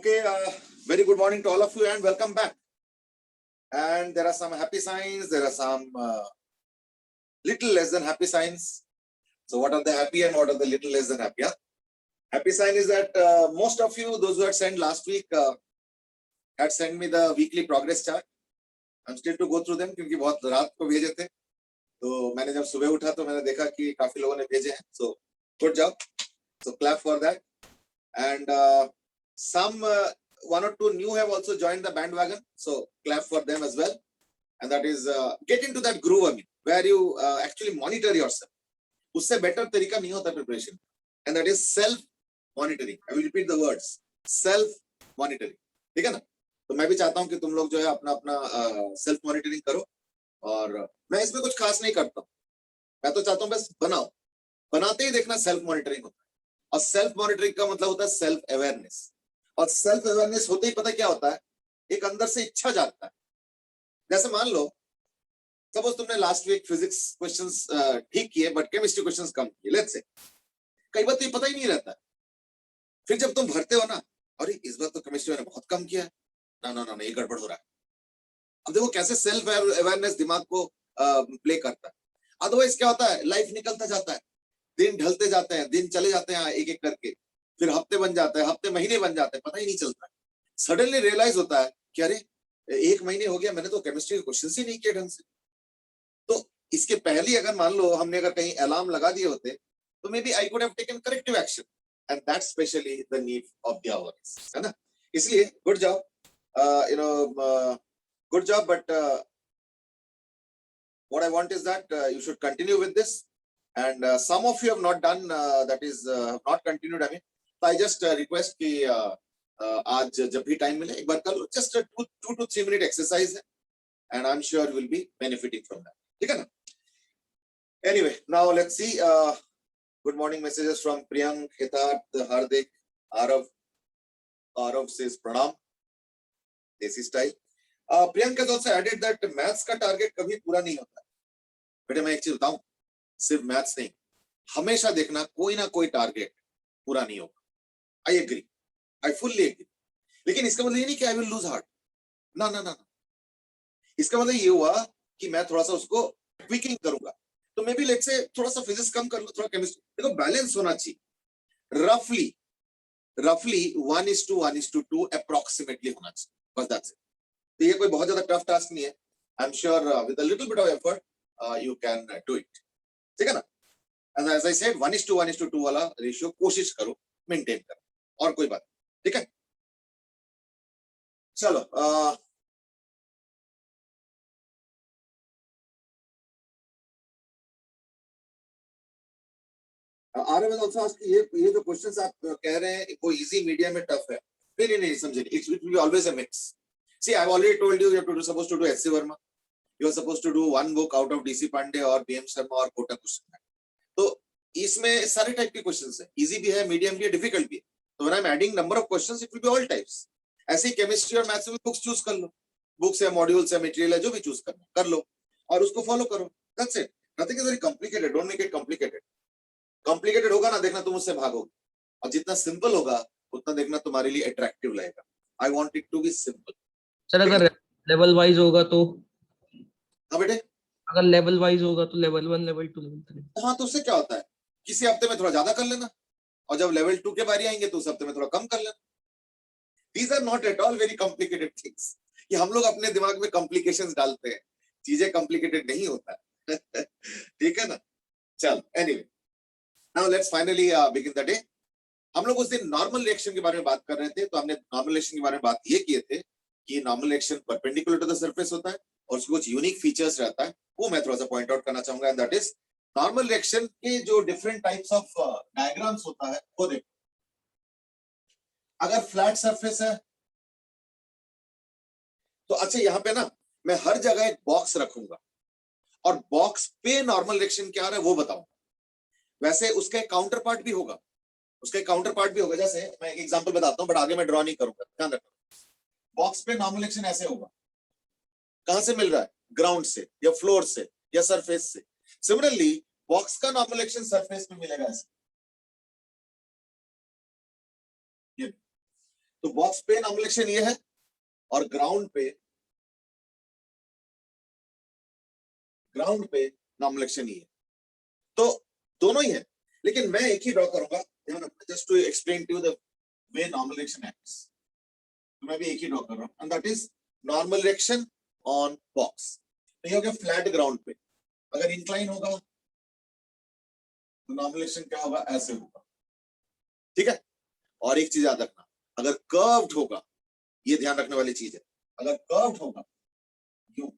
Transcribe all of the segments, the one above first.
Okay, very good morning to all of you and welcome back. And there are some happy signs, there are some little less than happy signs. So what are the happy and what are the little less than happy? Happy sign is that most of you, those who had sent last week, had sent me the weekly progress chart. I'm still to go through them क्योंकि बहुत रात को भेजे थे. तो मैंने जब सुबह उठा तो मैंने देखा कि काफी लोगों ने भेजे हैं. So good job. So clap for that. And some one or two new have also joined the bandwagon. So clap for them as well. And that is get into that groove, I mean, where you actually monitor yourself. उससे better तरीका नहीं होता preparation. And that is self monitoring. I will repeat the words. Self monitoring. ठीक है ना? तो मैं भी चाहता हूं कि तुम लोग जो है अपना अपना सेल्फ मॉनिटरिंग करो. और मैं इसमें कुछ खास नहीं करता हूं. मैं तो चाहता हूं बस बनाओ. बनाते ही देखना सेल्फ मॉनिटरिंग होता है. और सेल्फ मॉनिटरिंग का मतलब होता है सेल्फ अवेयरनेस. और सेल्फ अवेयरनेस होते ही पता क्या होता है, एक अंदर से इच्छा जागता है. जैसे मान लो सपोज तुमने लास्ट वीक फिजिक्स क्वेश्चंस ठीक किए बट केमिस्ट्री क्वेश्चंस कम किए. लेट्स से कई बार तो ये पता ही नहीं रहता. फिर जब तुम भरते हो ना, अरे इस बार तो केमिस्ट्री मैंने बहुत कम किया है, ना ना ना ये गड़बड़ हो रहा है. अब देखो कैसे सेल्फ अवेयरनेस दिमाग को प्ले करता है. अदरवाइज क्या होता है, लाइफ निकलता जाता है, दिन ढलते जाते हैं, दिन चले जाते हैं एक एक करके, फिर हफ्ते बन जाते हैं, हफ्ते महीने बन जाते हैं, पता ही नहीं चलता है. सडनली रियलाइज होता है कि अरे एक महीने हो गया, मैंने तो केमिस्ट्री के क्वेश्चन ही नहीं किए ढंग से. तो इसके पहले अगर मान लो हमने अगर कहीं अलार्म लगा दिए होते तो maybe I could have taken corrective action. And that's specially the need of the awareness, है ना. इसलिए good job, good job, but what I want is that you should continue with this. And some of you have not done that is have not continued. I mean, so I just request कि आज जब भी time मिले एक बार कर लो. Just a 2 to 3 minute exercise है, and I'm sure you will be benefiting from that. ठीक है ना? Anyway, now let's see. Good morning messages from Priyank, Hitat, Hardik, Arav. Arav says pranam. Desi style. Priyank has also added that maths का target कभी पूरा नहीं होता. बेटे मैं एक चीज बताऊं, सिर्फ मैथ्स नहीं, हमेशा देखना कोई ना कोई टारगेट पूरा नहीं होगा. I agree, I fully agree. लेकिन इसका मतलब ये नहीं कि आई विल लूज हार्ट. ना ना ना, इसका मतलब ये हुआ कि मैं थोड़ा सा उसको ट्विकिंग करूंगा. तो मे बी लेट्स से थोड़ा सा फिजिक्स कम कर लो, थोड़ा केमिस्ट्री. देखो बैलेंस होना चाहिए. रफली 1:1:2 अप्रोक्सीमेटली होना चाहिए. बस दैट्स इट. तो ये कोई बहुत ज्यादा टफ टास्क नहीं है. आई am sure with a little bit of effort you can do it. ठीक है ना. एंड एज आई सेड 1:1:2 वाला रेशियो कोशिश करो मेंटेन करो, और कोई बात. ठीक है, चलो. आरएम इज आल्सो आस्क ये जो क्वेश्चंस आप कह रहे हैं वो इजी, मीडियम में टफ है. नहीं नहीं समझे, it will be always a mix. See, I've already told you, you're supposed to do S.C. Verma. You're supposed to do one book out of D.C. Pandey or B.M. Sharma or Kota question. तो इसमें सारे type के questions हैं. Easy भी है, medium भी है, difficult भी है. तो when I'm adding number of questions, it will be all types. ऐसे ही केमिस्ट्री और मैथ्स में बुक्स चूज कर लो. बुक्स या मॉड्यूल्स या मटेरियल है जो भी चूज करना कर लो और उसको फॉलो करो. That's it. Nothing is very complicated. Don't make it complicated. Complicated होगा ना, देखना तुम उससे भागोगे. और जितना सिंपल होगा उतना देखना तुम्हारे लिए अट्रैक्टिव लगेगा. I want it to be simple. Sir अगर लेवल वाइज होगा तो, हाँ बेटे, अगर लेवल वाइज होगा तो लेवल 1, लेवल 2, लेवल 3. हाँ तो उससे क्या होता है, किसी हफ्ते में थोड़ा ज्यादा कर लेना और जब लेवल 2 के बारी आएंगे तो उस हफ्ते में थोड़ा कम कर लेना. These are not at all very complicated things. कि हम लोग अपने दिमाग में कॉम्प्लिकेशंस डालते हैं, चीजें कॉम्प्लिकेटेड नहीं होता. ठीक है ना. चल anyway, now let's finally begin the day. हम लोग उस दिन नॉर्मल रिएक्शन के बारे में बात कर रहे थे. तो हमने नॉर्मल रिएक्शन के बारे में बात ये किए थे कि normal reaction perpendicular to the surface होता है और उसके कुछ यूनिक फीचर्स रहता है. वो मैं थोड़ा सा पॉइंट आउट करना चाहूंगा. And that is normal reaction के जो डिफरेंट टाइप्स ऑफ डायग्राम्स होता है वो देखो. अगर फ्लैट सरफेस है तो अच्छा यहां पे ना मैं हर जगह एक बॉक्स रखूंगा और बॉक्स पे नॉर्मल रिएक्शन क्या आ रहा है वो बताऊंगा. वैसे उसका एक काउंटर पार्ट भी होगा, जैसे मैं एक एग्जांपल बताता हूं बट आगे मैं ड्रॉ नहीं करूंगा, ध्यान रखना. बॉक्स पे नॉर्मल रिएक्शन ऐसे होगा. कहां से मिल रहा है, ग्राउंड से या फ्लोर से या सरफेस से. सिमिलरली बॉक्स का नॉर्मल रिएक्शन सरफेस पे मिलेगा ऐसे. तो बॉक्स पे नॉर्मल एक्शन ये है और ग्राउंड पे नॉर्मल एक्शन ये है। तो दोनों ही है, लेकिन मैं एक ही ड्रॉ करूंगा, ध्यान रखना, just to explain to the way normal action acts. तो मैं भी एक ही ड्रॉ कर रहा हूं, and that is normal action on box. तो ये हो गया फ्लैट ग्राउंड पे। अगर इंक्लाइन होगा तो नॉर्मल एक्शन क्या होगा, ऐसे होगा, ठीक है। और एक चीज याद रखना, अगर कर्व्ड होगा, ये ध्यान रखने वाली चीज है, अगर कर्व्ड होगा यूं,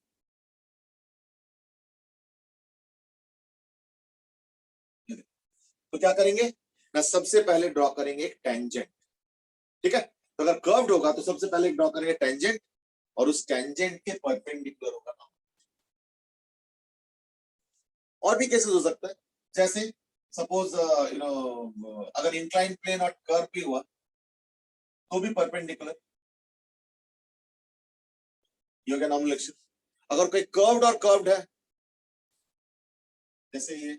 तो क्या करेंगे ना, सबसे पहले ड्रॉ करेंगे एक टेंजेंट, ठीक है। तो अगर कर्व्ड होगा तो सबसे पहले ड्रॉ करेंगे टेंजेंट, और उस टेंजेंट के परपेंडिकुलर होगा ना। और भी केसेस हो सकता है, जैसे सपोज अगर इंक्लाइन प्लेन और कर्व भी हुआ तो भी परपेंडिकुलर, ये हो गया नॉर्मल एक्शन। अगर कोई कर्व्ड और कर्व्ड है, जैसे ये,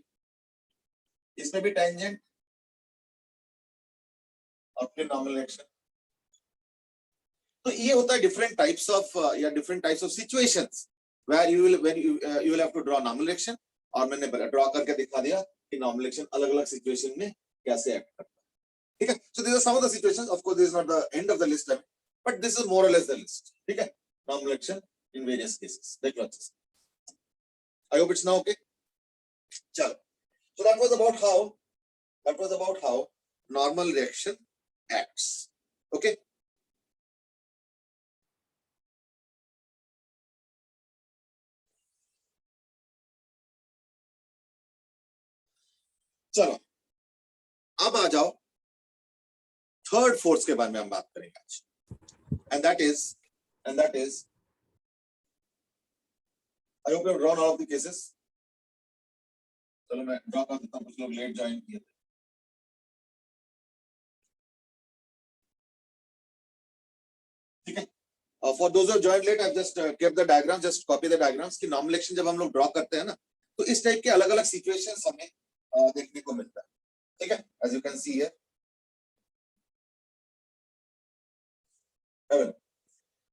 इसमें भी टेंजेंट और फिर नॉर्मल एक्शन। तो ये होता है डिफरेंट टाइप्स ऑफ या different types of situations where you will have to draw normal action. और मैंने ड्रॉ करके दिखा दिया कि नॉर्मल एक्शन अलग अलग सिचुएशन में कैसे एक्ट करता है, ठीक है। So this are some of the situations, of course this is not the end of the list, but this is more और लेस द लिस्ट, ठीक है। Normal action in various cases, देख लो अच्छे से। I hope it's now okay. चलो, so that was about how normal reaction acts, okay। चलो, अब आ जाओ थर्ड फोर्स के बारे में हम बात करेंगे आज, and that is I hope you have drawn all of the cases. चलो मैं ड्रॉ कर देता हूं, कुछ लोग लेट ज्वाइन किए थे, ठीक है। For those who join late, I just kept the diagram, just copy the diagrams कि नॉर्मल एक्शन जब हम लोग ड्रॉ करते हैं ना, तो इस टाइप के अलग अलग सिचुएशंस हमें देखने को मिलता है, ठीक है, as you can see here.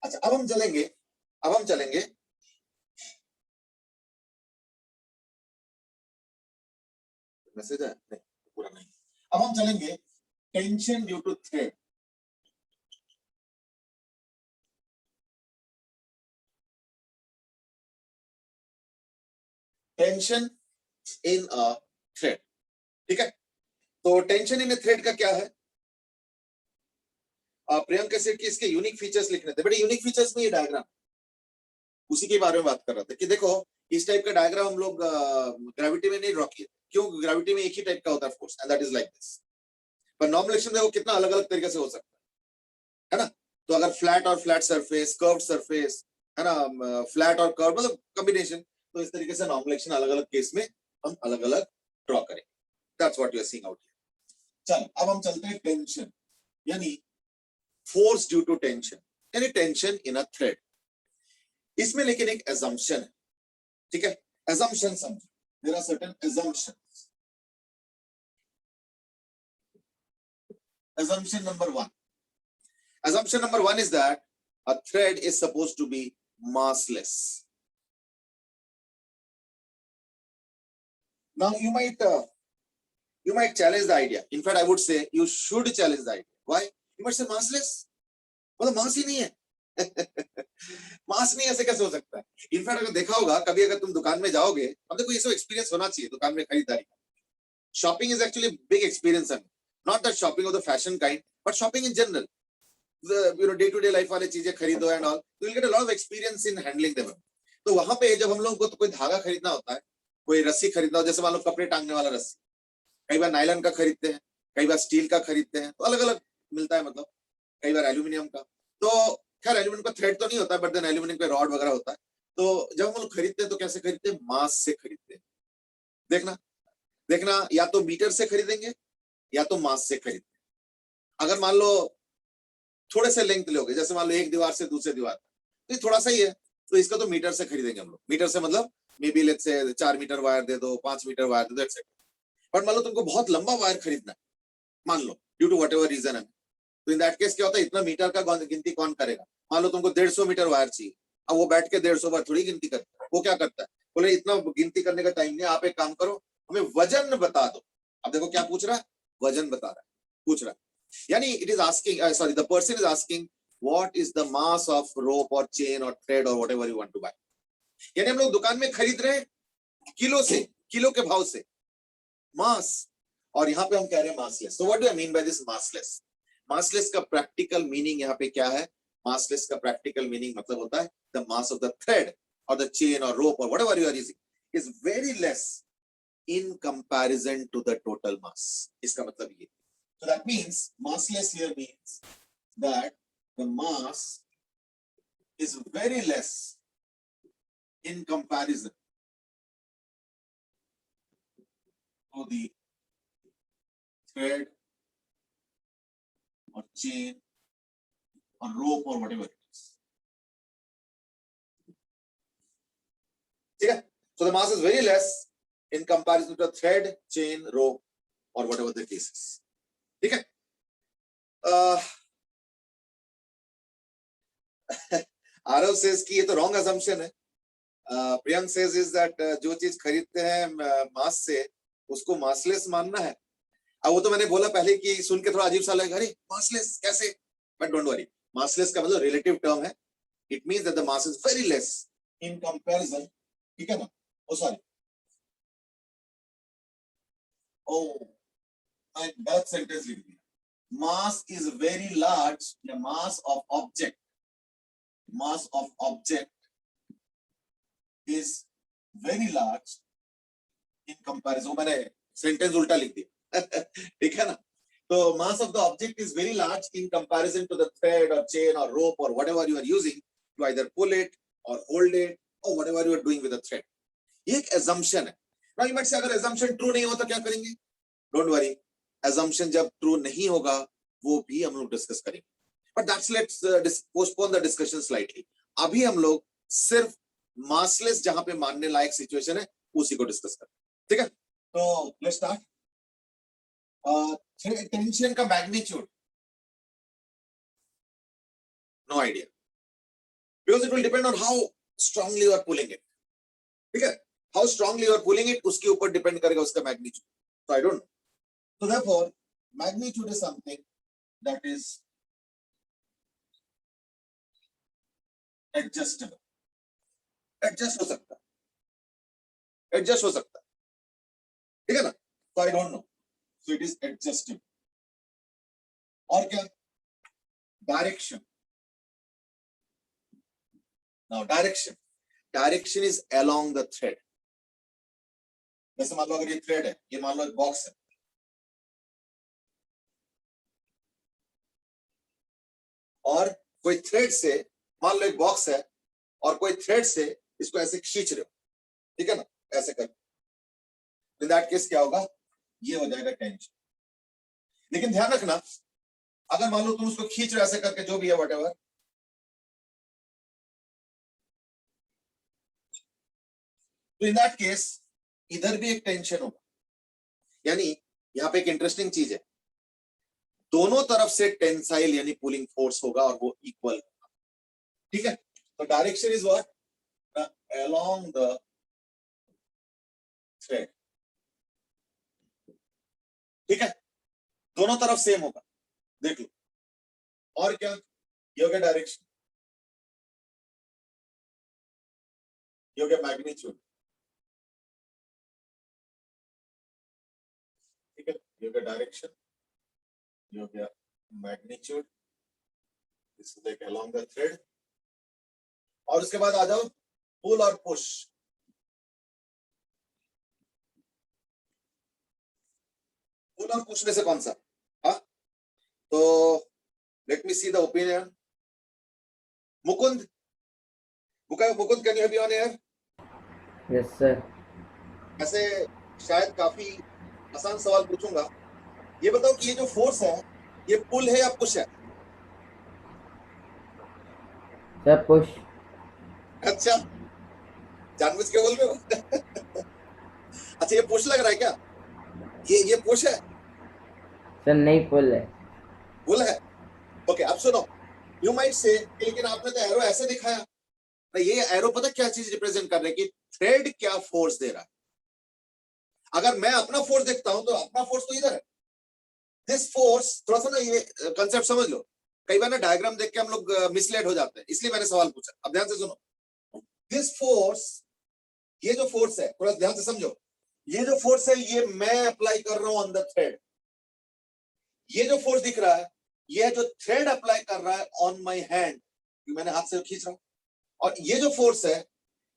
अच्छा, अब हम चलेंगे मैसेज है नहीं, पूरा नहीं। अब हम चलेंगे tension due to thread. Tension in a thread, ठीक है। तो टेंशन इन अ थ्रेड का क्या है, प्रियंका सेठ की इसके यूनिक फीचर्स लिखने थे, बट यूनिक फीचर्स में ये डायग्राम उसी के बारे में बात कर रहा था कि देखो इस टाइप का डायग्राम हम लोग ग्रेविटी में नहीं ड्रॉ किए, क्यों, ग्रेविटी में एक ही टाइप का होता है force, and that is like this. पर नॉर्मल एक्शन देखो कितना अलग अलग तरीके से हो सकता है ना। तो अगर फ्लैट और फ्लैट सरफेस, कर्व्ड सरफेस, है ना, फ्लैट और कर्व, मतलब कॉम्बिनेशन, तो इस तरीके से नॉर्मल एक्शन अलग अलग केस में हम अलग अलग ड्रॉ करेंगे। That's what you are seeing out here. चल अब हम चलते हैं टेंशन, यानी फोर्स ड्यू टू टेंशन, यानी टेंशन इन अ थ्रेड। इसमें लेकिन एक assumption है, ठीक है। assumption समझो, there are certain assumptions। assumption number one is that a thread is supposed to be massless. Now you might challenge the idea, in fact I would say you should challenge the idea. Why? You might say massless, मतलब मास ही नहीं है। मास नहीं ऐसे कैसे हो सकता है। In fact अगर देखा होगा कभी, अगर तुम दुकान में जाओगे, अब देखो ये सब एक्सपीरियंस होना चाहिए दुकान में खरीदारी का। Shopping is actually big experience, not that shopping of the fashion kind, but shopping in general, day to day life वाले चीजें खरीदो and all, you will get a lot of experience in handling them. तो वहां पे जब हम लोगों को तो कोई धागा खरीदना होता है, कोई रस्सी खरीदना हो, जैसे मान लो कपड़े टांगने वाला रस्सी, कई बार नायलॉन का खरीदते हैं, कई बार स्टील का खरीदते हैं, तो अलग अलग मिलता है, मतलब कई बार एल्यूमिनियम का। तो खैर एल्यूमिनियम का थ्रेड तो नहीं होता, बट देन एल्यूमिनियम का रॉड वगैरह होता है। तो जब हम लोग खरीदते हैं तो कैसे खरीदते हैं, मास से खरीदते हैं। देखना या तो मीटर से खरीदेंगे या तो मास से खरीदते हैं। अगर मान लो थोड़े से लेंथ लोगे, जैसे मान लो एक दीवार से दूसरे दीवार, तो ये थोड़ा सा ही है, तो इसका तो मीटर से खरीदेंगे हम लोग। मीटर से मतलब may be let's say 4 metre wire दे दो, 5 मीटर वायर दे दो, एक्सेट्रा। बट मान लो तुमको बहुत लंबा वायर खरीदना है, मान लो ड्यू टू व्हाटएवर रीजन है, तो इन दैट केस क्या होता है, इतना मीटर का गिनती कौन करेगा? मान लो तुमको 150 मीटर वायर चाहिए, अब वो बैठ के 150 बार थोड़ी गिनती करता है। वो क्या करता है, बोले इतना गिनती करने का टाइम नहीं, आप एक काम करो, हमें वजन बता दो। अब देखो क्या पूछ रहा है, वजन बता रहा है, पूछ रहा है। यानी it is asking, sorry, the person is asking what is the mass of rope और चेन और थ्रेड और whatever you want to buy. यानी हम लोग दुकान में खरीद रहे हैं किलो से, किलो के भाव से, मास, और यहाँ पे हम कह रहे हैं मासलेस। तो what do I mean by this massless? Massless का प्रैक्टिकल मीनिंग यहाँ पे क्या है? मासलेस का प्रैक्टिकल मीनिंग मतलब होता है the mass of the thread और द चेन और रोप और whatever you are using is very less in comparison to the total mass. इसका मतलब ये. So that means massless here means that the mass is very less in comparison to the thread or chain or rope or whatever it is. ठीक है? So the mass is very less in comparison to a thread, chain, rope, or whatever the case is. ठीक है? Arav says कि ये तो wrong assumption है. Priyank says is that जो चीज खरीदते हैं मास से उसको मासलेस मानना है. अब वो तो मैंने बोला पहले कि सुन के थोड़ा अजीब सा लगा, अरे मासलेस कैसे? But don't worry, मासलेस का मतलब relative term है. It means that the mass is very less in comparison. ठीक है ना? Oh sorry. Oh, and that sentence लिख दिया. Mass is very large. The mass of object is very large in comparison. मैंने sentence उल्टा लिख दिया. ठीक है ना? तो mass of the object is very large in comparison to the thread or chain or rope or whatever you are using to either pull it or hold it or whatever you are doing with the thread. ये एक assumption है. Now you might say अगर assumption true नहीं होता क्या करेंगे? Don't worry, assumption जब true नहीं होगा वो भी हम लोग डिस्कस करेंगे. But that's let's postpone the discussion slightly. अभी हम लोग सिर्फ massless जहां पे मानने लायक सिचुएशन है उसी को डिस्कस करें. ठीक है? तो let's start. टेंशन का magnitude, no idea, because it will depend on how strongly you are pulling it. ठीक है? How strongly you are pulling it उसके ऊपर डिपेंड करेगा उसका magnitude. So I don't know. So therefore, magnitude is something that is adjustable. Adjust हो सकता है. Adjust हो सकता है. ठीक है ना? So I don't know. So it is adjustable. और क्या? Direction. Now direction. Direction is along the thread. जैसे मान लो अगर ये थ्रेड है, ये मान लो एक बॉक्स है. और कोई थ्रेड से, मान लो एक बॉक्स है और कोई थ्रेड से इसको ऐसे खींच रहे हो. ठीक है ना? ऐसे कर. In that case क्या होगा? ये हो जाएगा टेंशन. लेकिन ध्यान रखना, अगर मान लो तुम उसको खींच रहे ऐसे करके, जो भी है व्हाटएवर, तो इन दैट केस इधर भी एक टेंशन होगा. यानी यहाँ पे एक इंटरेस्टिंग चीज है, दोनों तरफ से टेंसाइल यानी पुलिंग फोर्स होगा और वो इक्वल होगा. ठीक है? तो direction is what? Along the thread. ठीक है? दोनों तरफ सेम होगा. देख लो. और क्या? ये हो गया डायरेक्शन, ये हो गया मैग्नीट्यूड. ठीक है? ये हो गया डायरेक्शन, ये हो गया magnitude. This is like along the thread. और उसके बाद आ जाओ पुल और पुश. पुल और पुश में से कौन सा? हाँ, तो let me see the opinion. Mukund, Mukund, can you be on air? Yes sir. ऐसे शायद काफी आसान सवाल पूछूंगा. ये बताओ कि ये जो फोर्स है ये पुल है या पुश है? Sir push. अच्छा, जानबूझ के बोल रहे हो? अच्छा, ये पुश लग रहा है क्या? ये पुश है? सर नहीं पुल है. पुल है. ओके, अब सुनो, यू माइट से लेकिन आपने तो एरो ऐसे दिखाया ना, ये एरो पता क्या चीज रिप्रेजेंट कर रहे हैं कि थ्रेड क्या फोर्स दे रहा है। अगर मैं अपना फोर्स देखता हूं तो अपना फोर्स तो इधर है, दिस फोर्स, थोड़ा सा ना ये कंसेप्ट समझ लो, कई बार ना डायग्राम देख के हम लोग मिसलेड हो जाते हैं, इसलिए मैंने सवाल पूछा। अब ध्यान से सुनो, दिस फोर्स, ये जो फोर्स है थोड़ा ध्यान से समझो, ये जो फोर्स है ये मैं अप्लाई कर रहा हूं ऑन द थ्रेड, ये जो फोर्स दिख रहा है ये जो थ्रेड अप्लाई कर रहा है ऑन माई हैंड, मैंने हाथ से खींच रहा हूं, और ये जो फोर्स है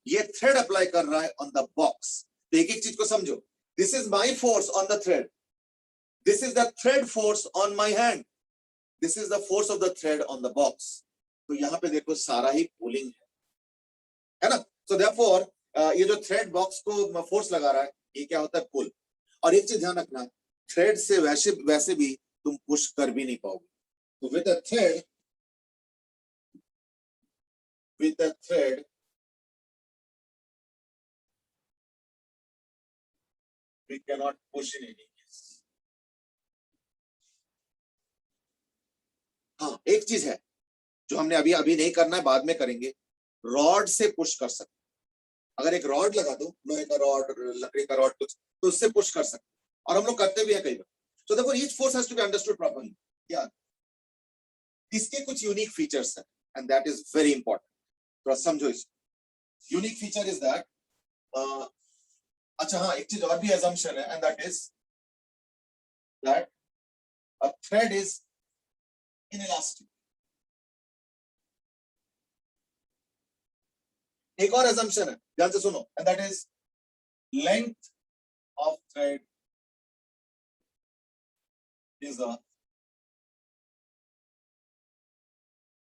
ये थ्रेड अप्लाई कर रहा है ऑन द बॉक्स। तो एक एक चीज को समझो, this is my force on the thread, this is the thread force on my hand, this is the force of the thread on the box. तो यहां पे देखो सारा ही पुलिंग है ना। सो देयरफॉर ये जो थ्रेड बॉक्स को फोर्स लगा रहा है ये क्या होता है, पुल। और एक चीज ध्यान रखना, थ्रेड से वैसे भी तुम पुश कर भी नहीं पाओगे। तो with a thread, we cannot push in any case. हाँ, एक चीज है जो हमने अभी नहीं करना है, बाद में करेंगे, रॉड से पुश कर सकते। अगर एक रॉड लगा दो, लोहे का रॉड, लकड़ी का रॉड कुछ, तो उससे पुश कर सकते, और हम लोग करते भी हैं कई बार। So therefore each force has to be understood properly. क्या इसके कुछ यूनिक फीचर्स हैं, and that is very important, थोड़ा समझो इसको। यूनिक फीचर इज दैट, अच्छा हाँ, एक चीज और भी assumption है, and that is that a thread is inelastic. एक और assumption है, ध्यान से सुनो, and that is length of thread is a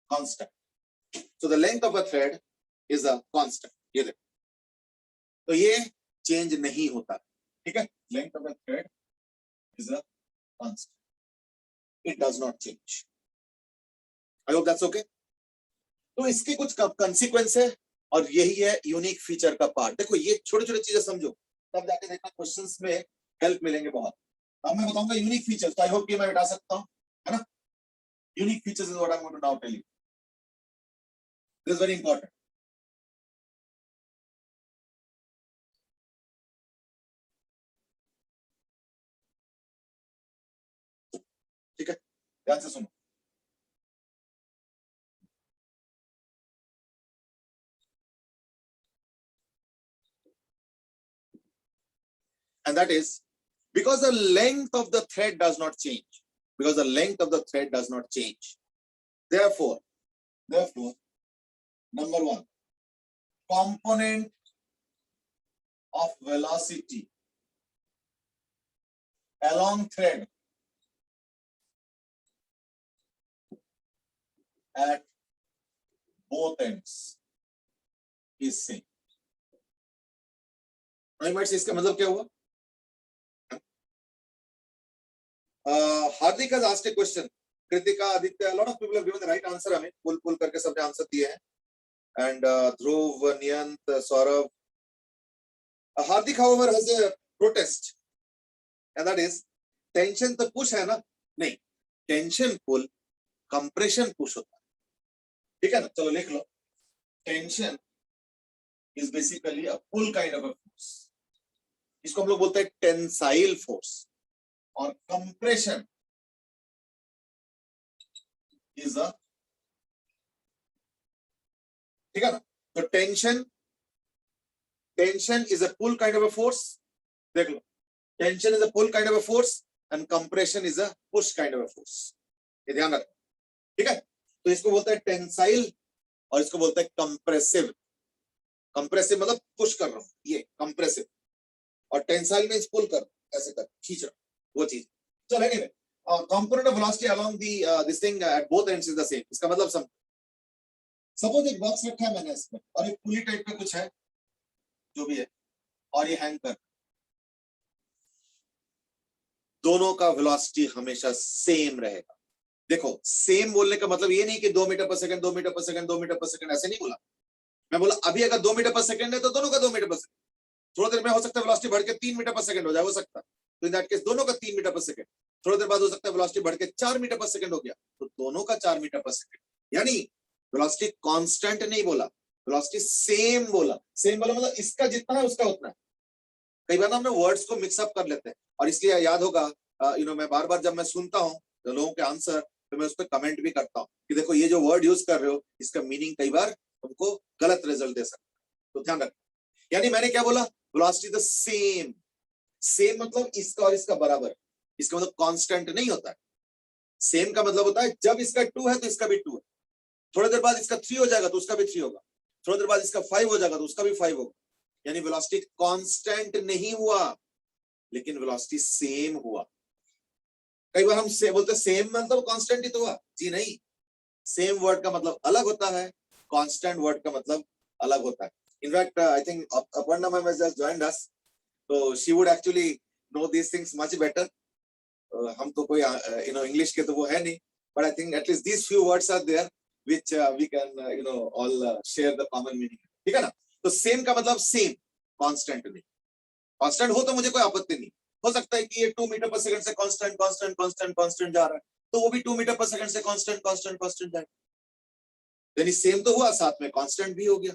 constant. So the length of a thread is a constant. ये देखो, तो ये चेंज नहीं होता, ठीक है। Length of a thread is a constant. It does not change. I hope that's okay. तो इसके कुछ consequence है, और यही है यूनिक फीचर का पार्ट। देखो ये छोटे छोटे चीजें समझो, तब जाके देखना क्वेश्चंस में हेल्प मिलेंगे बहुत। अब मैं बताऊंगा यूनिक फीचर्स, तो आई होप कि मैं बता सकता हूं, है ना। Unique features is what I am going to now tell you, this is very important. ठीक है, ध्यान से सुनो। And that is because the length of the thread does not change, because the length of the thread does not change. Therefore, number one, component of velocity along thread at both ends is same. Now you might say, इसका मतलब क्या हुआ? Hardik has asked a question. Kritika, Aditya, a lot of people have given the right answer. हमें pull करके सबने answer दिए हैं. And Dhruv, Niyant, Saurav. Hardik, however, has a protest, and that is tension तो push है ना? नहीं, tension pull, compression push होता है, ठीक है ना? चलो लिख लो. Tension is basically a pull kind of a force. इसको हम लोग बोलते हैं tensile force. और compression is a, ठीक है ना? तो tension is a pull kind of a force. देख लो, tension is a pull kind of a force and compression is a push kind of a force. ये ध्यान रखो, ठीक है? तो इसको बोलते हैं tensile और इसको बोलते हैं compressive. Compressive मतलब पुश कर रहा हूं, ये compressive, और tensile मींस पुल कर, ऐसे कर, खींच रहा, वो चीज. So anyway, component of velocity along the this thing at both ends is the same. इसका मतलब सम, सपोज एक बॉक्स रखा है मैंने इसमें, और एक पुली टाइप का कुछ है, जो भी है, और ये हैंग कर, दोनों का वेलोसिटी हमेशा सेम रहेगा. देखो, सेम बोलने का मतलब ये नहीं कि 2 metre per second, 2 metre per second, 2 metre per second, ऐसे नहीं बोला. मैं बोला अभी अगर 2 मीटर पर सेकंड है तो दोनों का 2 मीटर पर सेकंड. थोड़ी देर में हो सकता है वेलोसिटी बढ़ के 3 मीटर पर सेकंड हो जाए, हो सकता है. तो इन दैट केस दोनों का 3 मीटर पर सेकंड. थोड़ी देर बाद हो सकता है वेलोसिटी बढ़ के 4 मीटर पर सेकंड हो गया, तो दोनों का 4 मीटर पर सेकंड, यानी वेलोसिटी कांस्टेंट नहीं बोला, वेलोसिटी सेम बोला। सेम बोला मतलब इसका जितना है उसका उतना है। कई बार ना हमने वर्ड्स को मिक्सअप कर लेते हैं, और इसलिए याद होगा मैं बार बार जब मैं सुनता हूँ लोगों के आंसर, तो मैं उस पर कमेंट भी करता हूँ कि देखो ये जो वर्ड यूज कर रहे हो इसका मीनिंग कई बार तुमको गलत रिजल्ट दे सकता है, तो ध्यान रखना। यानी मैंने क्या बोला, वेलोसिटी द सेम, सेम मतलब इसका और इसका बराबर, इसका मतलब कांस्टेंट नहीं होता है। सेम का मतलब होता है जब इसका 2 है तो इसका भी 2 है, थोड़ी देर बाद इसका 3 हो जाएगा तो उसका भी 3 होगा, थोड़ी देर बाद इसका 5 हो जाएगा तो उसका भी 5 होगा। यानी वेलोसिटी कांस्टेंट नहीं हुआ, लेकिन वेलोसिटी सेम हुआ। कई बार हम बोलते सेम मतलब कांस्टेंट ही तो हुआ, जी नहीं, सेम वर्ड का मतलब अलग होता है, कांस्टेंट वर्ड का मतलब अलग होता है। In fact I think Aparna ma'am has just joined us, तो she would actually know these things much better. हम तो कोई इंग्लिश के तो वो है नहीं, but I think at least these few words are there which we can all share the common meaning, ठीक है ना। तो सेम का मतलब सेम, कांस्टेंट नहीं। कांस्टेंट हो तो मुझे कोई आपत्ति नहीं, हो सकता है कि ये 2 मीटर पर सेकंड से कांस्टेंट कांस्टेंट कांस्टेंट कांस्टेंट जा रहा है, तो वो भी 2 मीटर पर सेकंड से कांस्टेंट कांस्टेंट कांस्टेंट जाएगा, यानी सेम तो हुआ, साथ में कांस्टेंट भी हो गया।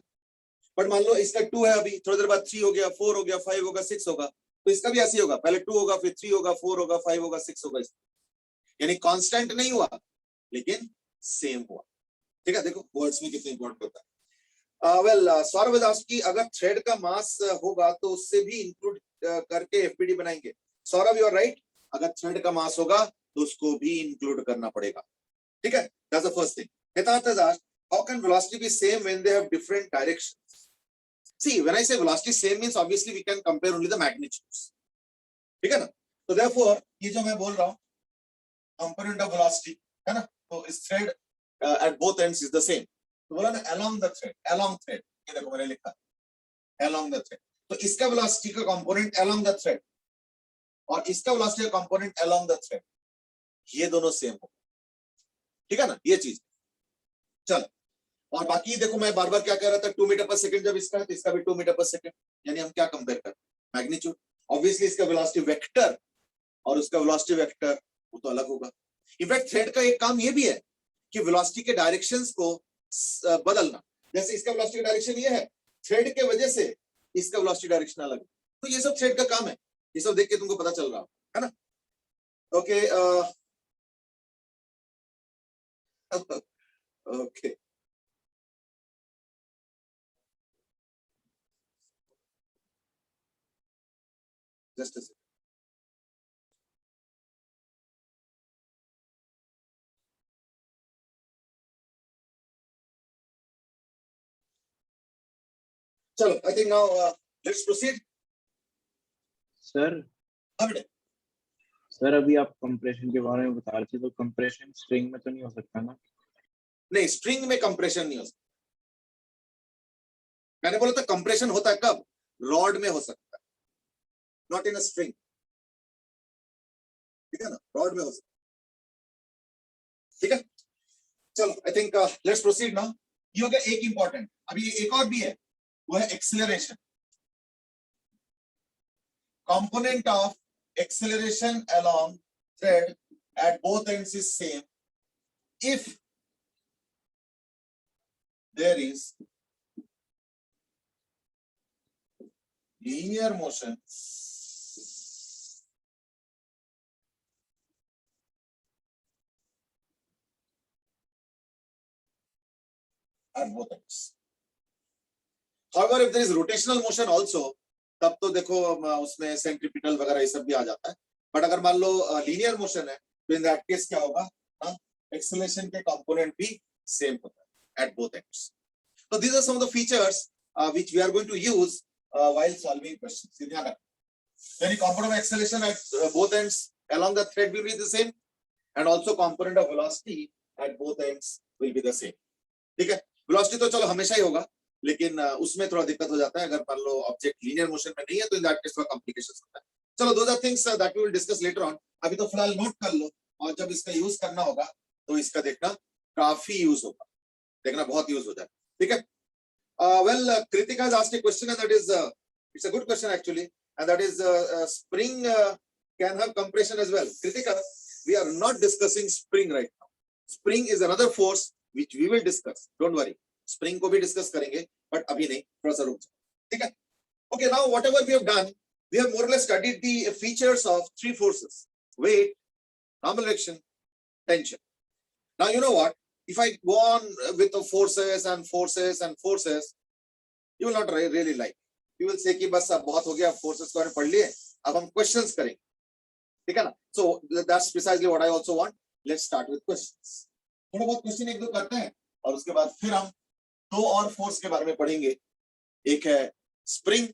बट मान लो इसका 2 है, अभी थोड़ी देर बाद 3 हो गया, 4 हो गया, 5 होगा, 6 होगा, तो इसका भी ऐसे ही होगा, पहले 2 होगा, फिर 3 होगा, 4 होगा, 5 होगा, 6 होगा, यानी कांस्टेंट नहीं हुआ लेकिन सेम हुआ, ठीक है। देखो वर्ड्स में कितने इंपॉर्टेंट होता है। सौरभ दास की अगर थ्रेड का मास होगा तो उससे भी इंक्लूड करके एफपीडी बनाएंगे। सौरभ यू आर राइट, अगर थ्रेड का मास होगा तो उसको भी इंक्लूड करना पड़ेगा, ठीक है। That's the first thing. Hitarth has asked, how can velocity be same when they have different directions? See, when I say velocity same means obviously we can compare only the magnitudes, ठीक है ना। तो therefore ये जो मैं बोल रहा हूँ component of velocity है ना, तो इस thread at both ends is the same, तो बोला ना along the thread, along thread, ये देखो मैंने लिखा along the thread, तो इसका velocity का component along the thread और इसका velocity का component along the thread, ये दोनों सेम हो, ठीक है ना, ये चीज। चलो, और बाकी देखो मैं बार बार क्या कह रहा था, 2 मीटर पर सेकंड जब इसका है तो इसका भी 2 मीटर पर सेकंड, यानी हम क्या कंपेयर कर, मैग्नीट्यूड। ऑब्वियसली इसका वेलोसिटी वेक्टर और उसका वेलोसिटी वेक्टर वो तो अलग होगा। इनफैक्ट थ्रेड का एक काम ये भी है कि वेलोसिटी के डायरेक्शंस को बदलना, जैसे इसका वेलोसिटी डायरेक्शन ये है, थ्रेड के वजह से इसका वेलोसिटी डायरेक्शन अलग है, तो ये सब थ्रेड का काम है, ये सब देख के तुमको पता चल रहा है ना। Okay okay, just a second. चलो, I think now let's proceed. Sir अब सर अभी आप कंप्रेशन के बारे में बता रहे थे, तो कंप्रेशन स्ट्रिंग में तो नहीं हो सकता ना? नहीं, स्ट्रिंग में कंप्रेशन नहीं हो सकता। मैंने बोला था कंप्रेशन होता है कब, रॉड में हो सकता है, नॉट इन अ स्ट्रिंग, ठीक है ना, रॉड में हो सकता है, ठीक है। चलो I think let's proceed now. ये हो गया एक इंपॉर्टेंट, अभी एक और भी है, वो है acceleration. Component of acceleration along thread at both ends is same if there is linear motion at both ends. However, if there is rotational motion also, तब तो देखो उसमें सेंट्रीपिटल वगैरह ये सब भी आ जाता है, बट अगर मान लो लीनियर मोशन है तो इन दैट केस क्या होगा, एक्सेलरेशन के कंपोनेंट भी सेम होता है at both ends. So these are some of the features which we are going to use while solving questions. ध्यान रखना, any component of acceleration at both ends along the thread will be the same, and also component of velocity at both ends will be the same. ठीक है, velocity तो चलो हमेशा ही होगा, लेकिन उसमें थोड़ा दिक्कत हो जाता है अगर मान लो ऑब्जेक्ट लीनियर मोशन में नहीं है, तो इन दैट केस थोड़ा कॉम्प्लिकेशंस होता है। चलो those are things that we will discuss later on. अभी तो फिलहाल नोट कर लो, और जब इसका यूज करना होगा तो इसका देखना काफी यूज होगा, देखना बहुत यूज हो जाए, ठीक है। Well, Kritika has asked a question, and that is it's a good question actually, and that is spring can have compression as well. Kritika, we are not discussing spring right now. Spring is another force which we will discuss. Don't worry. Spring को भी discuss करेंगे, but अभी नहीं, थोड़ा सा रुक जाओ. ठीक है? Okay, now whatever we have done, we have more or less studied the features of three forces: weight, normal reaction, tension. Now you know what? If I go on with the forces and forces and forces, you will not really like. You will say कि बस अब बहुत हो गया, forces को हमने पढ़ लिए, अब हम questions करेंगे. ठीक है ना? So that's precisely what I also want. Let's start with questions. थोड़ा बहुत क्वेश्चन एक दो करते हैं और उसके बाद फिर हम दो और फोर्स के बारे में पढ़ेंगे. एक है स्प्रिंग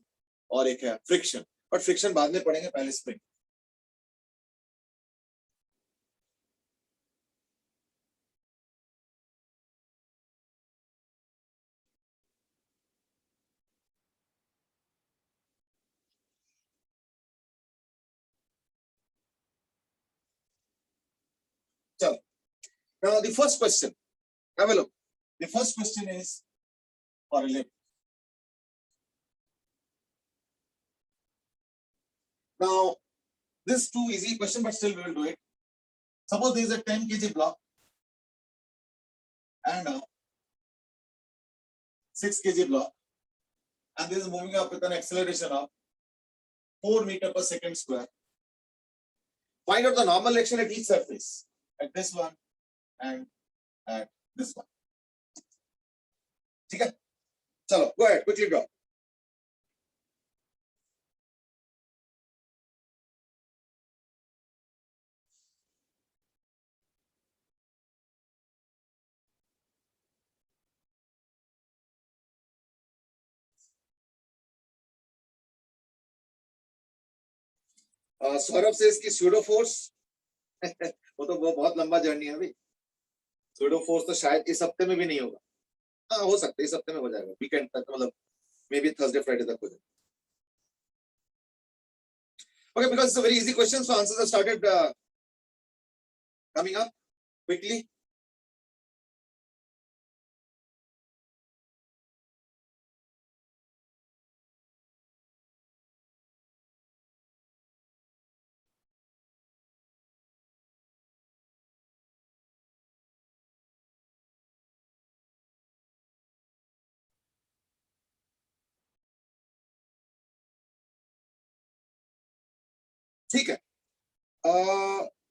और एक है फ्रिक्शन, बट फ्रिक्शन बाद में पढ़ेंगे, पहले स्प्रिंग. चलो. Now the first question, have a look. The first question is for a limb. Now this is too easy question, but still we will do it. Suppose there is a 10 kg block and a 6 kg block, and this is moving up with an acceleration of 4 meters per second square. Find out the normal reaction at each surface, at this one and at this one. ठीक है? चलो, go ahead, quickly draw. Saurabh से इसकी pseudo force वो तो बहुत लंबा journey है अभी. स्यूडो फोर्स तो शायद इस हफ्ते में भी नहीं होगा. हाँ, हो सकता है इस हफ्ते में हो जाएगा, वीकेंड तक, मतलब मे बी थर्सडे फ्राइडे तक हो जाएगा. Okay, because it's a very easy question, so answers have started coming up quickly. ठीक है.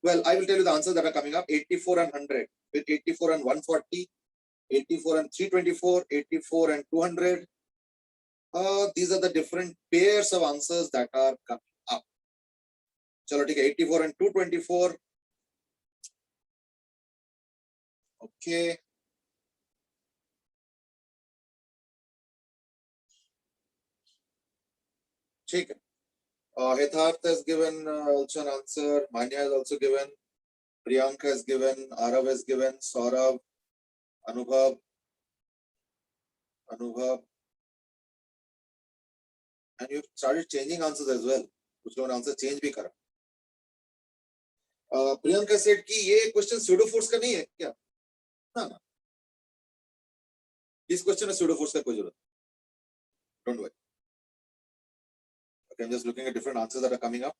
Well, I will tell you the answers that are coming up. 84 and 100, with 84 and 140, 84 and 324, 84 and 200. These are the different pairs of answers that are coming up. चलो ठीक है. 84 and 224. Okay. ठीक है. Hitarth has given also an answer. Manya has also given. Priyanka has given. Arav has given. Saurabh, Anubhav, and you started changing answers as well. कुछ लोगों ने answer change भी करा. प्रियंका सेड कि ये क्वेश्चन स्यूडो फोर्स का नहीं है क्या? ना, इस क्वेश्चन में स्यूडो फोर्स का कोई जरूरत. Don't worry. Okay, I'm just looking at different answers that are coming up.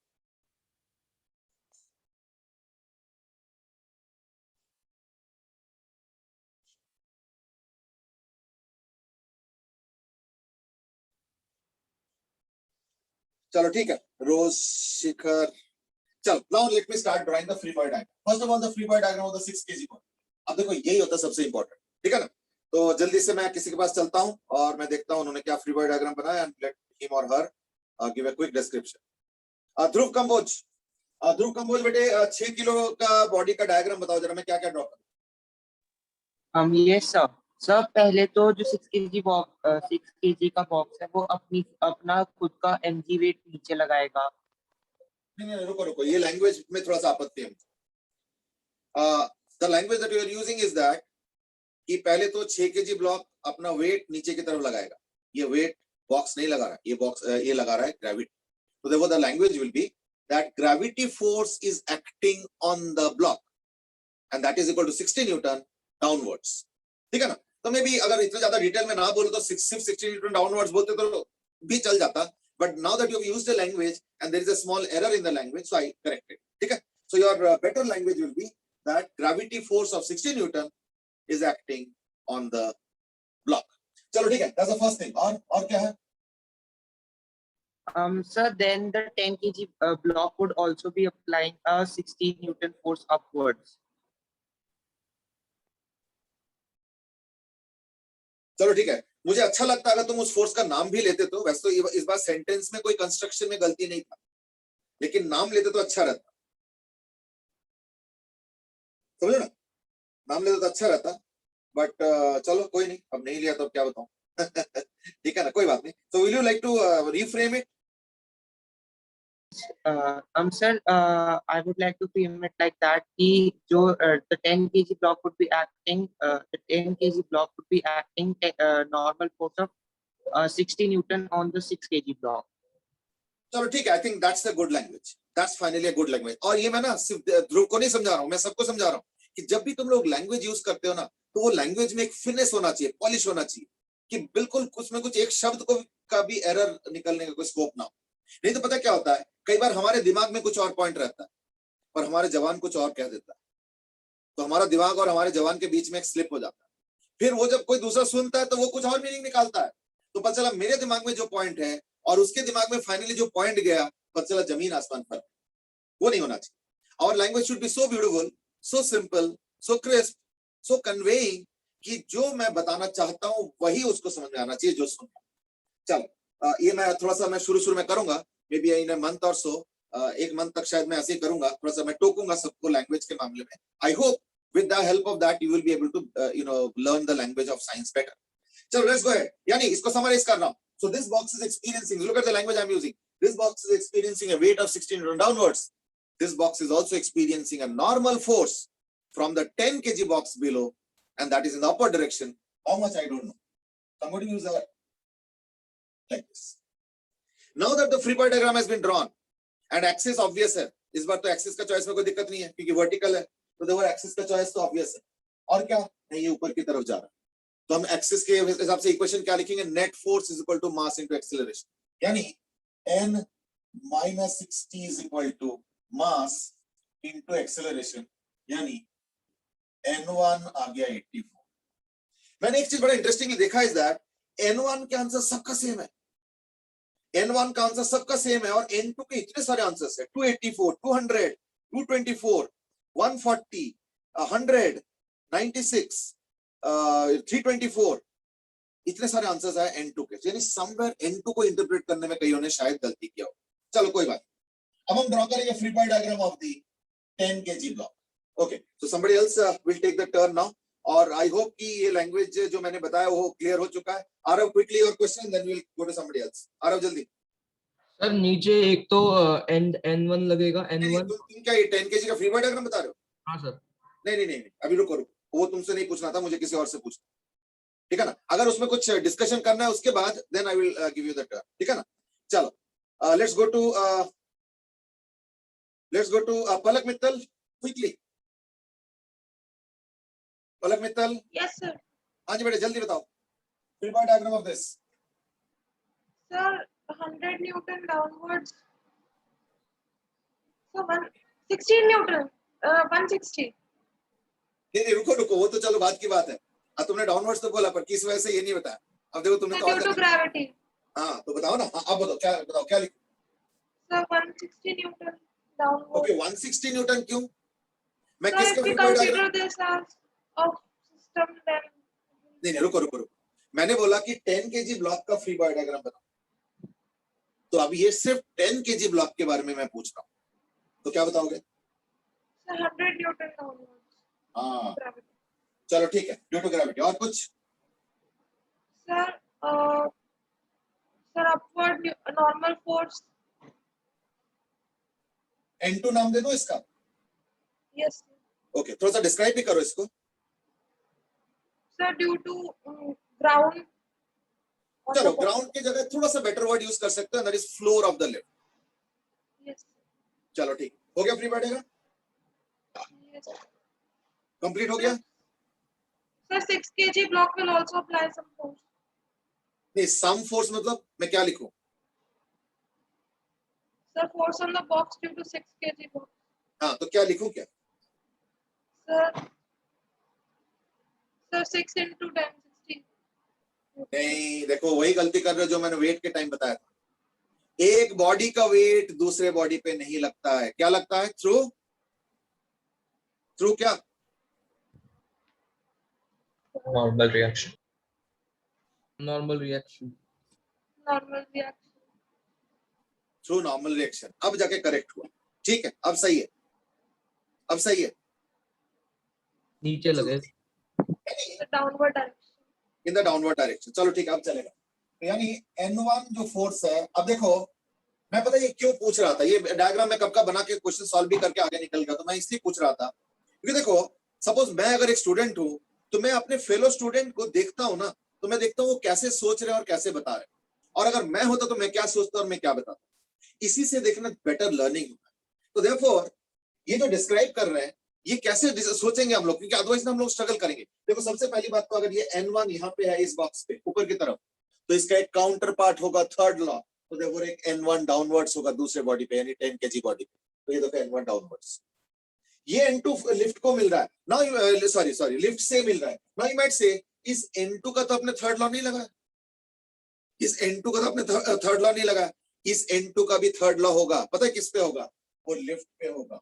चलो ठीक है. रोज शिखर. चलो, now let me start drawing the free body diagram. First of all, the free body diagram of the 6 kg ball. अब देखो यही होता है सबसे इंपॉर्टेंट. ठीक है ना? तो जल्दी से मैं किसी के पास चलता हूं और मैं देखता हूं उन्होंने क्या फ्री बॉडी डायग्राम बनाया, and let him or her give a quick description. ध्रुव कंबोज. ध्रुव कंबोज बेटे 6 किलो का बॉडी का डायग्राम बताओ जरा, मैं क्या क्या ड्रॉ करूं? ये सर पहले तो जो 6 kg का बॉक्स है वो अपना खुद का mg वेट नीचे लगाएगा. नहीं, रुको, ये लैंग्वेज में थोड़ा सा आपत्ति है. The language that you are using is that कि पहले तो 6 kg ब्लॉक अपना वेट नीचे की तरफ लगाएगा. ये वेट बॉक्स नहीं लगा रहा, ये बॉक्स ये लगा रहा है gravity. So therefore the language will be that gravity force is acting on the block and that is equal to 60 Newton downwards. ठीक है ना? तो मैं भी अगर इतना ज्यादा डिटेल में ना बोलूं तो सिर्फ 60 Newton downwards बोलते तो भी चल जाता. But now that you have used the language and there is a small error in the language, so I corrected. ठीक है? So So your better language will be that gravity force of 60 Newton is acting on the block. चलो ठीक है, that's the first thing. और क्या है? Sir, then the 10 kg block would also be applying a 60 Newton force upwards. चलो ठीक है, मुझे अच्छा लगता अगर तुम उस फोर्स का नाम भी लेते तो, वैसे तो इस बार सेंटेंस में कोई कंस्ट्रक्शन में गलती नहीं था, लेकिन नाम लेते तो अच्छा रहता, समझो ना, नाम लेते तो अच्छा रहता, बट चलो कोई नहीं, अब नहीं लिया तो अब क्या बताऊं. ठीक है ना, कोई बात नहीं. So will you like to reframe it? Sir, I would like to frame it like that. कि जो the 10 kg block would be acting, the 10 kg block would be acting normal force of 60 Newton on the 6 kg block. चलो ठीक है, I think that's a good language, that's finally a good language. और ये मैं ना सिर्फ ध्रुव को नहीं समझा रहा हूँ, मैं सबको समझा रहा हूँ कि जब भी तुम लोग लैंग्वेज यूज करते हो ना, तो वो लैंग्वेज में एक फिनिश होना चाहिए, पॉलिश होना चाहिए, कि बिल्कुल कुछ में कुछ एक शब्द को का भी एरर निकलने का कोई स्कोप ना हो. नहीं तो पता क्या होता है, कई बार हमारे दिमाग में कुछ और पॉइंट रहता है पर हमारे जवान कुछ और कह देता है, तो हमारा दिमाग और हमारे जवान के बीच में एक स्लिप हो जाता है. फिर वो जब कोई दूसरा सुनता है तो वो कुछ और मीनिंग निकालता है, तो पता चला मेरे दिमाग में जो पॉइंट है और उसके दिमाग में फाइनली जो पॉइंट गया, पता चला जमीन आसमान फर्क. वो नहीं होना चाहिए. Our language should be so beautiful, so simple, so crisp, so conveying, कि जो मैं बताना चाहता हूं वही उसको समझ में आना चाहिए जो सुन रहा. चलो ये मैं थोड़ा सा मैं शुरू में करूंगा, may be in a month और सो, एक मंथ तक शायद मैं ऐसे ही करूंगा, थोड़ा सा मैं टोकूंगा सबको लैंग्वेज के मामले में. I hope with the help of that you will be able to learn the language of science better. So let's go ahead. Yani isko summarize kar raha hu. So this box is experiencing, look at the language I'm using, this box is experiencing a weight of 16 Newton downwards. This box is also experiencing a normal force from the 10 kg box below, and that is in the upward direction. How much I don't know. I'm going to use a like this. Now that the free body diagram has been drawn and axis obvious है, इस बार तो axis का choice में कोई दिक्कत नहीं है क्योंकि vertical है, तो देखो एक्सिस का चॉइस तो ऑब्वियस है. और क्या नहीं, ये ऊपर की तरफ जा रहा है, तो हम एक्सिस के हिसाब से इक्वेशन क्या लिखेंगे, net force is equal to mass into acceleration, यानी n minus 60 is equal to mass into acceleration, यानी n1 आ गया 84. मैंने एक चीज बड़ा इंटरेस्टिंगली देखा इज दैट n1 के आंसर सबका सेम है, n1 का आंसर सबका सेम है, और n2 के इतने सारे आंसर्स है, 284, 200, 224, 140, 100, 96, 324, इतने सारे आंसर्स आए n2 के, यानी समवेयर n2 को इंटरप्रेट करने में कईयों ने शायद गलती किया हो. चलो कोई बात. अब हम ड्रॉ करेंगे free body diagram of the 10 kg block. Okay, so somebody else will take the turn now, और आई होप कि ये लैंग्वेज जो मैंने बताया वो क्लियर हो चुका है. Aarav quickly your question, then we will go to somebody else. Aarav जल्दी. सर नीचे एक तो n1 लगेगा, n1. तुम क्या ये 10 kg का फ्री बॉडी डायग्राम बता रहे हो? हाँ सर. नहीं, अभी रुको, वो तुमसे नहीं पूछना था, मुझे किसी और से पूछना, ठीक है ना. अगर उसमें कुछ डिस्कशन करना है उसके बाद then I will give you the turn, ठीक है ना. चलो let's go to Palak Mittal quickly. Palak Mittal. Yes, sir. हाँ जी बेटे, जल्दी बताओ free body diagram of this. Sir, 100 Newton downwards. So 16 Newton, 160. नहीं, रुको, वो तो चलो बात की बात है. तुमने डाउनवर्ड्स तो बोला, पर किस वजह से ये नहीं बताया. अब देखो तुमने Due to gravity. हाँ तो बताओ ना. अब बताओ क्या लिखो. So 160 Newton downwards. Okay, 160 Newton क्यों? मैं So किसका if we free body diagram. consider this as of system, then नहीं, रुको, मैंने बोला कि 10 kg ब्लॉक का फ्री बॉडी डायग्राम बताओ, तो अभी ये सिर्फ 10 kg ब्लॉक के बारे में मैं पूछ रहा हूँ, तो क्या बताओगे? so 100 Newton downwards. हाँ Gravity. चलो ठीक है, ड्यू टू ग्रेविटी. और कुछ? Sir, sir upward normal force. N2 नाम दे दो इसका. Yes. ओके, थोड़ा सा डिस्क्राइब भी करो इसको. Sir, due to ground. चलो ग्राउंड की जगह थोड़ा सा बेटर वर्ड यूज कर सकते हैं, that is floor of the lift. Yes. चलो ठीक हो गया, free body diagram Yes. Complete हो गया. Sir, 6 kg block will also apply some force. नहीं, सम फोर्स मतलब मैं क्या लिखूं? Sir, force on the box due to 6 kg box. हाँ, तो क्या लिखूं क्या? Sir 6 into 10, 16. नहीं, देखो वही गलती कर रहे हो जो मैंने वेट के टाइम बताया था। एक बॉडी का वेट दूसरे बॉडी पे नहीं लगता है, क्या लगता है? थ्रू क्या? Normal reaction. Normal reaction. Normal reaction. Through normal reaction. अब जाके करेक्ट हुआ, ठीक है, अब सही है, अब सही है। नीचे लगे। The downward direction. In the downward direction, चलो ठीक है, अब चलेगा। तो यानी N1 जो फोर्स है, अब देखो मैं पता ये क्यों पूछ रहा था, ये डायग्राम में कब का बना के क्वेश्चन सॉल्व भी करके आगे निकल गया, तो मैं इसलिए पूछ रहा था क्योंकि देखो सपोज मैं अगर एक स्टूडेंट हूं तो मैं अपने फेलो स्टूडेंट को देखता हूं ना, तो मैं देखता हूं वो कैसे सोच रहे हैं और कैसे बता रहे हैं, और अगर मैं होता तो मैं क्या सोचता और मैं क्या बताता, इसी से देखना बेटर लर्निंग होता है। तो देयरफॉर ये जो डिस्क्राइब कर रहे हैं ये कैसे सोचेंगे हम लोग, क्योंकि अदरवाइज हम लोग स्ट्रगल करेंगे। देखो सबसे पहली बात तो अगर ये N1 यहाँ पे है इस बॉक्स पे ऊपर की तरफ, तो इसका एक काउंटर पार्ट होगा थर्ड लॉ, तो देखो एक N1 डाउनवर्ड्स होगा दूसरे बॉडी पे, यानी 10 kg बॉडी पे, तो ये देखो N1 डाउनवर्ड्स, ये N2 लिफ्ट को मिल रहा है ना, सॉरी लिफ्ट से मिल रहा है ना। यू माइट से इस N2 का तो अपने थर्ड लॉ नहीं लगा, इस N2 का तो अपने थर्ड लॉ नहीं लगा, इस N2 का भी थर्ड लॉ होगा, पता है किस पे होगा? वो लिफ्ट पे होगा।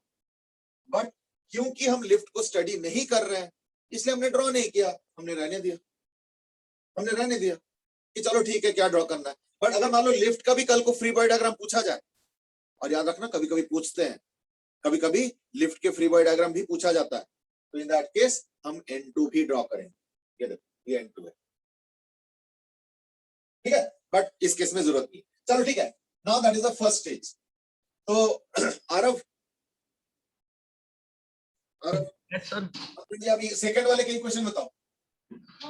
बट क्योंकि हम लिफ्ट को स्टडी नहीं कर रहे हैं इसलिए हमने ड्रॉ नहीं किया, हमने रहने दिया कि चलो ठीक है क्या ड्रॉ करना है। बट अगर मान लो लिफ्ट का भी कल को फ्री बॉडी डायग्राम पूछा जाए, और याद रखना कभी कभी पूछते हैं, कभी कभी लिफ्ट के फ्री बॉडी डायग्राम भी पूछा जाता है, तो इन दैट केस हम N2 भी ड्रॉ करेंगे। ये देखो ये N2 है, ठीक है, बट इस केस में जरूरत नहीं। चलो ठीक है, now that is the first stage. तो आरव यस सर। अभी सेकंड वाले के क्वेश्चन बताओ।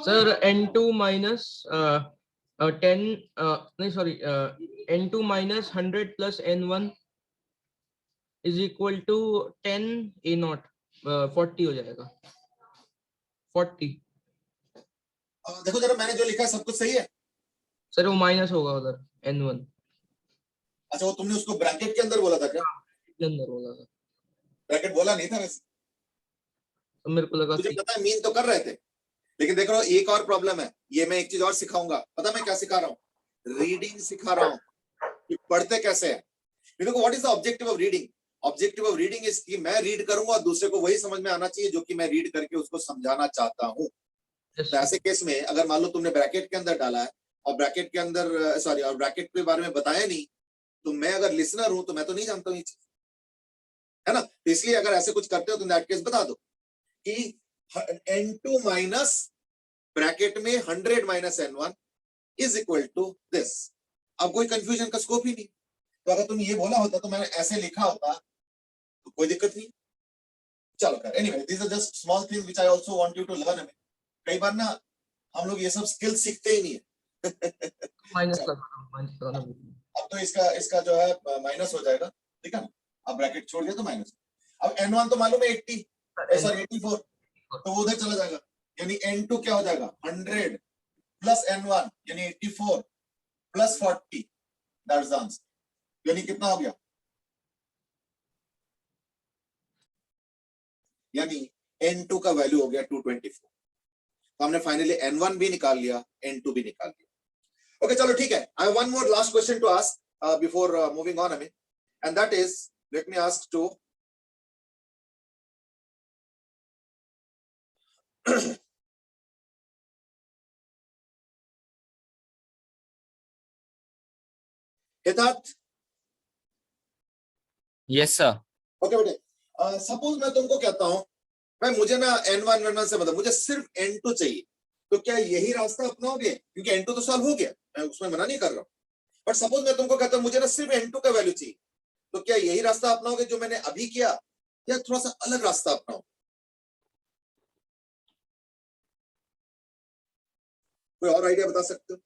सर N2 minus 10 नहीं sorry N2 minus 100 plus N1 is equal to 10 A0 40 हो जाएगा 40। देखो जरा मैंने जो लिखा है सब कुछ सही है? सर वो माइनस होगा उधर N1 अच्छा, वो तुमने उसको ब्रैकेट के अंदर बोला था क्या? के अंदर होगा सर, ब्रैकेट बोला नहीं था वैसे, तो मेरे को लगा मुझे पता है मीन तो कर रहे थे, लेकिन देख रहा हूँ एक और प्रॉब्लम है, ये मैं एक चीज और सिखाऊंगा, पता मैं क्या सिखा रहा हूँ? रीडिंग सिखा रहा हूँ कि पढ़ते कैसे हैं। देखो what is the objective of reading? Objective of reading is कि मैं रीड करूंगा और दूसरे को वही समझ में आना चाहिए जो कि मैं रीड करके उसको समझाना चाहता हूँ। तो ऐसे केस में अगर मान लो तुमने ब्रैकेट के अंदर डाला है और ब्रैकेट के अंदर सॉरी और ब्रैकेट के बारे में बताया नहीं, तो मैं अगर लिसनर हूं तो मैं तो नहीं जानता हूँ ये चीज, है ना। तो इसलिए अगर ऐसे कुछ करते हो तो इन दैट केस बता दो कि N2 माइनस ब्रैकेट में 100 minus N1 is equal to this. अब कोई कंफ्यूजन का स्कोप ही नहीं। तो अगर तुम ये बोला होता तो मैंने ऐसे लिखा होता तो कोई दिक्कत नहीं। चलो कर, anyway this are just small things which I also want you to learn. कई बार ना हम लोग ये सब स्किल सीखते ही नहीं है। माइनस लगाना। अब तो इसका जो है माइनस हो जाएगा, ठीक है ना। अब ब्रैकेट छोड़ दिया तो माइनस। अब N1 तो मालूम है 80 सॉरी 84, तो वो उधर चला जाएगा, यानी N2 क्या हो जाएगा 100 प्लस N1 यानी 84 प्लस 40, दैट्स द आंसर। यानी कितना हो गया? यानी N2 का वैल्यू हो गया 224। तो हमने फाइनली N1 भी निकाल लिया, N2 भी निकाल लिया। ओके चलो ठीक है। I have one more last question to ask before moving on Amit, and that is let me ask to Hitarth. Yes sir. Okay बेटे, सपोज मैं तुमको कहता हूं भाई मुझे ना N1 से मतलब मुझे सिर्फ N2 चाहिए, तो क्या यही रास्ता अपनाओगे? क्योंकि N2 तो सॉल्व हो गया, मैं उसमें मना नहीं कर रहा हूं, बट सपोज मैं तुमको कहता हूं मुझे ना सिर्फ N2 का वैल्यू चाहिए, तो क्या यही रास्ता अपनाओगे जो मैंने अभी किया, या थोड़ा सा अलग रास्ता अपनाओ? कोई और आइडिया बता सकते हो?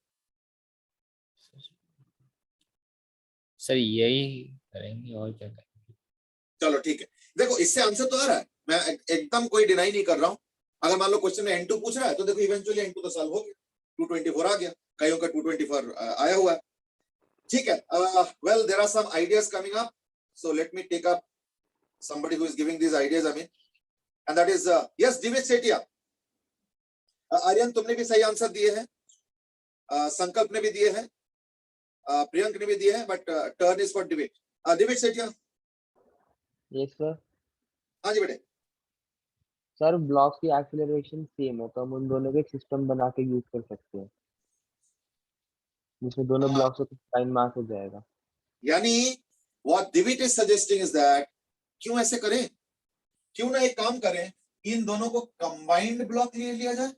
सर यही करेंगे और क्या करेंगे। चलो ठीक है, देखो इससे आंसर तो आ रहा है, मैं एकदम कोई डिनाई नहीं कर रहा हूं। अगर मान लो क्वेश्चन में N2 पूछ रहा है तो देखो इवेंचुअली N2 तो सॉल्व हो गया, 224 आ गया, कईयों का 224 आया हुआ है, ठीक है। Well there are some ideas coming up, so let me take up somebody who is giving these ideas, I mean, and that is yes, Divesh Setia. Aryan तुमने भी सही आंसर दिए हैं, संकल्प ने भी दिए हैं, प्रियंक ने भी दिए हैं, but turn is for debate. Divesh Sethia. Yes sir. हाँ जी बेटे. सर ब्लॉक्स की एक्सेलरेशन सेम है तो हम उन दोनों का एक सिस्टम बना के यूज कर सकते हैं जिसमें दोनों ब्लॉक्स का टाइम मास हो जाएगा. यानी what debate is suggesting is that क्यों ऐसे करें, क्यों ना एक काम करें, इन दोनों को कंबाइंड ब्लॉक ले लिया जाए,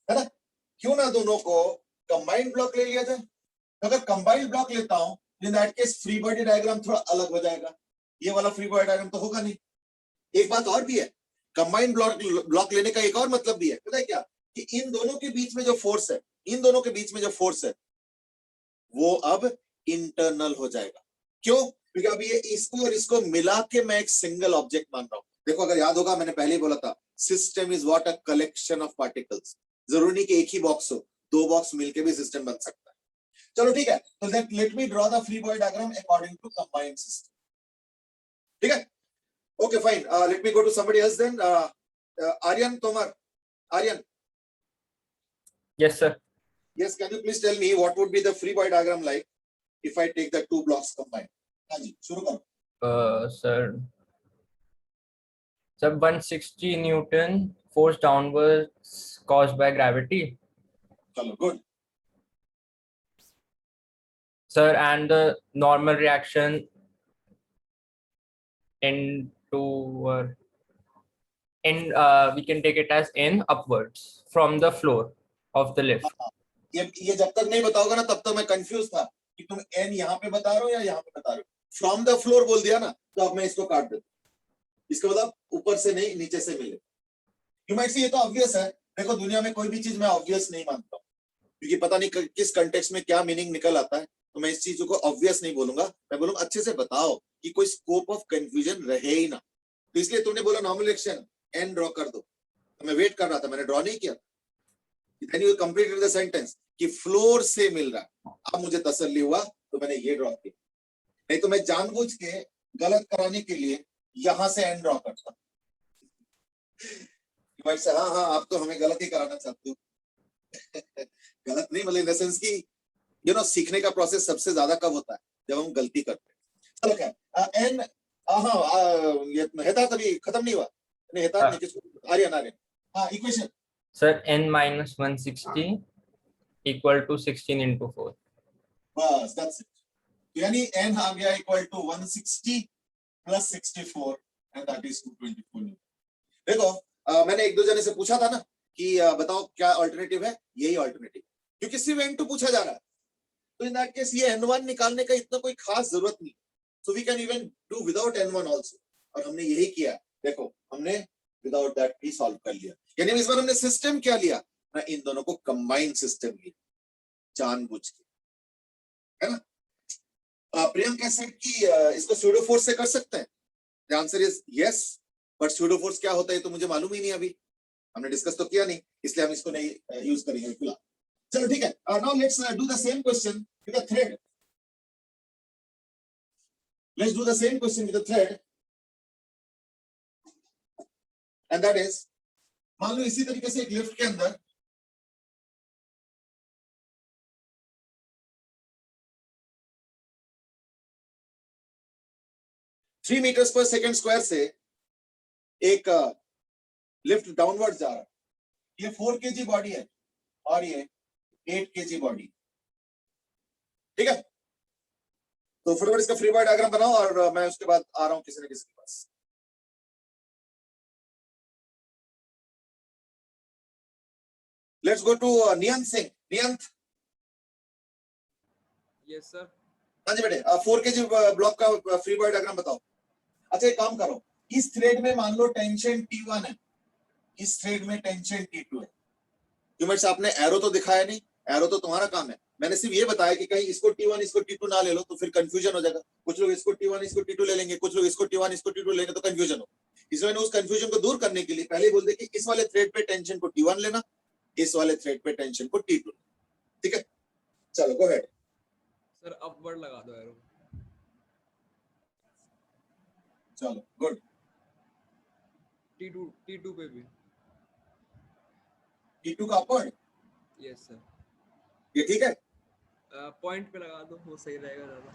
है ना? क्यों ना दोनों को कंबाइंड ब्लॉक ले लिया जाए. अगर कंबाइंड ब्लॉक लेता हूं in that case free body diagram थोड़ा अलग हो जाएगा. ये वाला फ्री बॉडी डायग्राम तो होगा नहीं. एक बात और भी है, कंबाइंड ब्लॉक लेने का एक और मतलब भी है, पता है क्या? कि इन दोनों के बीच में जो फोर्स है, इन दोनों के बीच में जो फोर्स है वो अब इंटरनल हो जाएगा. क्यों? क्योंकि अब ये इसको और इसको मिला के मैं एक सिंगल ऑब्जेक्ट मान रहा हूं. देखो अगर याद होगा मैंने पहले ही बोला था, system is what a collection of particles. जरूरी नहीं कि एक ही बॉक्स हो, दो बॉक्स मिलके भी सिस्टम बन सकता है. चलो ठीक है, तो let me draw the free body diagram according to combined system. ठीक है, okay fine. Let me go to somebody else then. Aryan Tomar. Aryan. Yes, sir. Yes, can you please tell me what would be the free body diagram like if I take the two blocks combined? हाँ जी, शुरू करो. Sir, 160 Newton force downwards caused by gravity. चलो, good. Sir, and the normal reaction into we can take it as in upwards from the floor of the lift. ये जब तक नहीं बताओगे ना तब तक मैं कंफ्यूज था कि तुम एन यहाँ पे बता रहे हो या यहाँ पे बता रहे हो. फ्रॉम द फ्लोर बोल दिया ना तो अब मैं इसको काट देता हूं. इसका मतलब ऊपर से नहीं नीचे से मिले. यू माइट से ये तो ऑब्वियस है. देखो दुनिया में कोई भी चीज मैं ऑब्वियस नहीं मानता हूँ क्योंकि पता नहीं किस कंटेक्स्ट में क्या मीनिंग निकल आता है. तो मैं इस चीज को ऑब्वियस नहीं बोलूंगा, मैं बोलूंगा अच्छे से बताओ कि कोई स्कोप ऑफ कंफ्यूजन रहे ही ना. तो इसलिए तुमने बोला नॉर्मल रिएक्शन एन ड्रॉ कर दो, तो मैं वेट कर रहा था, मैंने ड्रॉ नहीं किया. Then you completed the sentence कि फ्लोर से मिल रहा है. अब मुझे तसल्ली हुआ तो मैंने ये ड्रॉ किया. नहीं तो मैं जानबूझ के गलत कराने के लिए यहां से एन ड्रॉ करता. हाँ हाँ आप तो हमें गलत ही कराना चाहते हो. गलत नहीं मतलब इन द सेंस की यू नो सीखने का प्रोसेस सबसे ज्यादा कब होता है जब हम गलती करते हैं. चलो क्या एन ये हेता तभी खत्म नहीं हुआ. नहीं हेता नहीं किसको आर्यन. हाँ equation. Sir, n minus 160 equal to 16 into 4. बस that's it. यानी n आ गया equal to 160 plus 64 and that is 224. देखो मैंने एक दो जने से पूछा था ना कि बताओ क्या अल्टरनेटिव है. यही अल्टरनेटिव क्योंकि सिर्फ n2 पूछा जा रहा है. तो इन दैट केस ये n1 निकालने का इतना कोई खास जरूरत नहीं. So we can even do without n1 also. और हमने यही किया. देखो हमने विदाउट दैट भी सॉल्व कर लिया. यानी इस बार हमने सिस्टम क्या लिया ना, इन दोनों को कंबाइंड सिस्टम लिया जानबूझ के, है ना. प्रियंका सेड कि इसको स्यूडो फोर्स से कर सकते हैं. The answer is yes, but pseudo force क्या होता है तो मुझे मालूम ही नहीं. अभी हमने डिस्कस तो किया नहीं, इसलिए हम इसको नहीं यूज करेंगे फिलहाल. चलो ठीक है, now let's do the same question with the thread. Let's do the same question with the thread and that is, मान लो इसी तरीके से एक लिफ्ट के अंदर थ्री मीटर्स पर सेकेंड स्क्वायर से एक लिफ्ट डाउनवर्ड जा रहा है. ये 4 kg बॉडी है और ये 8 kg बॉडी. ठीक है, तो फटाफट इसका फ्री बॉडी डायग्राम बनाओ और मैं उसके बाद आ रहा हूं किसी न किसी के पास. Let's go to Niyant Singh. Niyant. Yes, sir. हाँ जी बेटे, 4 kg ब्लॉक का फ्री बॉडी डायग्राम बताओ. अच्छा एक काम करो, इस थ्रेड में मान लो टेंशन T1 है, इस थ्रेड में टेंशन T2 है. ह्यूमर्स आपने एरो तो दिखाया नहीं, एरो तो तुम्हारा काम है. मैंने सिर्फ ये बताया कि कहीं इसको T1 इसको T2 ना ले लो तो फिर कंफ्यूजन हो जाएगा. कुछ लोग इसको T1 इसको T2 ले लेंगे, कुछ लोग इसको T1 इसको T2 लेंगे तो कंफ्यूजन हो. इसलिए उस कंफ्यूजन को दूर करने के लिए पहले बोल दे कि इस वाले थ्रेड पे टेंशन को T1 लेना, इस वाले थ्रेड पे टेंशन को T2. ठीक है, चलो गो अहेड. सर अपवर्ड लगा दो एरो. चलो गुड। T2 पे भी। T2 का अपवर्ड यस सर। ये ठीक है, पॉइंट पे लगा दो, वो सही रहेगा ज्यादा।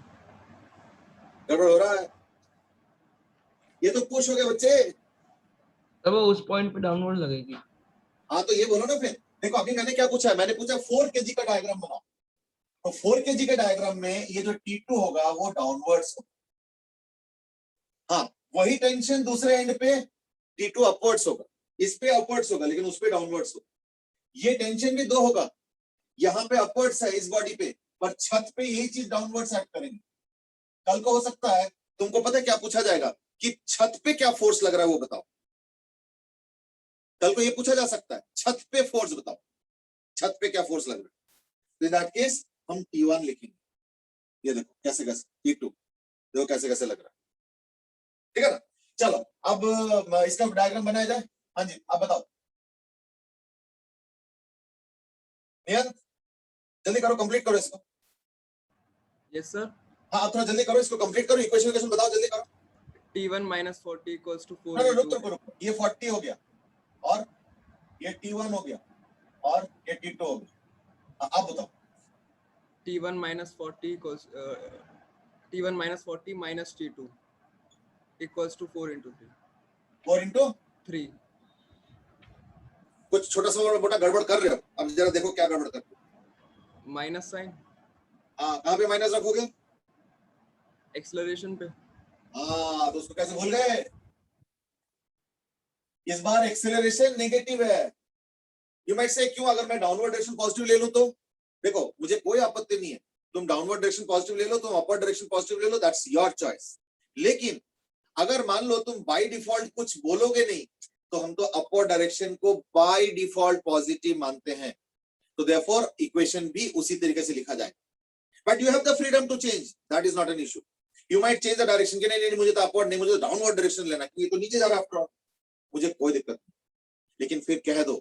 गड़बड़ हो रहा है, ये तो पुश हो गए बच्चे। तब वो उस पॉइंट पे डाउनवर्ड लगेगी। हाँ तो ये बोलो ना फिर। देखो अभी मैंने क्या पूछा है, मैंने पूछा 4 kg का डायग्राम बनाओ, तो 4 kg के डायग्राम में ये जो T2 होगा वो डाउनवर्ड्स होगा। हाँ वही टेंशन दूसरे एंड पे T2 अपवर्ड्स होगा, इस पे अपवर्ड्स होगा लेकिन उस पे डाउनवर्ड्स होगा। ये टेंशन भी 2 होगा, यहाँ पे अपवर्ड्स है इस बॉडी पे, पर छत पे यही चीज डाउनवर्ड्स एक्ट करेंगे। कल को हो सकता है तुमको पता है क्या पूछा जाएगा कि छत पे क्या फोर्स लग रहा है वो बताओ। कल को ये पूछा जा सकता है छत पे फोर्स बताओ, छत पे क्या फोर्स लग रहा है। तो इन दैट केस हम T1 लिखेंगे। ये देखो कैसे कैसे T2 देखो कैसे कैसे लग रहा है, ठीक है ना। चलो अब इसका डायग्राम बनाया जाए। हाँ जी आप बताओ नियंत, जल्दी करो, कंप्लीट करो इसको। Yes sir. हाँ आप थोड़ा जल्दी करो इसको, कंप्लीट करो, इक्वेशन बताओ जल्दी करो। T1 minus 40 equals to 4 रुक into रुक रुक, ये 40 हो गया और ये T1 हो गया और ये T2 हो गया। हाँ, आप बताओ। T1 minus 40 equals T1 minus 40 minus T2 equals to 4 into 3. 4 into 3 कुछ छोटा सा और मोटा गड़बड़ कर रहे हो, अब जरा देखो क्या गड़बड़ कर रहे हो। माइनस साइन हाँ कहाँ पे माइनस रखोगे? एक्सेलरेशन पे। हाँ तो उसको कैसे भूल गए? इस बार एक्सेलरेशन नेगेटिव है। यू माइट से क्यों, अगर मैं डाउनवर्ड डायरेक्शन पॉजिटिव ले लूं तो देखो मुझे कोई आपत्ति नहीं है, तुम डाउनवर्ड डायरेक्शन पॉजिटिव ले लो, तुम अपवर्ड डायरेक्शन पॉजिटिव ले लो, दैट्स योर चॉइस। लेकिन अगर मान लो तुम बाय डिफॉल्ट कुछ बोलोगे नहीं तो हम तो अपवर्ड डायरेक्शन को बाय डिफॉल्ट पॉजिटिव मानते हैं, तो देयरफॉर इक्वेशन भी उसी तरीके से लिखा जाए। But you have the freedom to change, that is not an issue. You might change the direction कि नहीं मुझे तो अपवर्ड नहीं, मुझे तो डाउनवर्ड डायरेक्शन लेना, ये तो नीचे जा रहा है आफ्टर ऑल, मुझे कोई दिक्कत नहीं। लेकिन फिर कह दो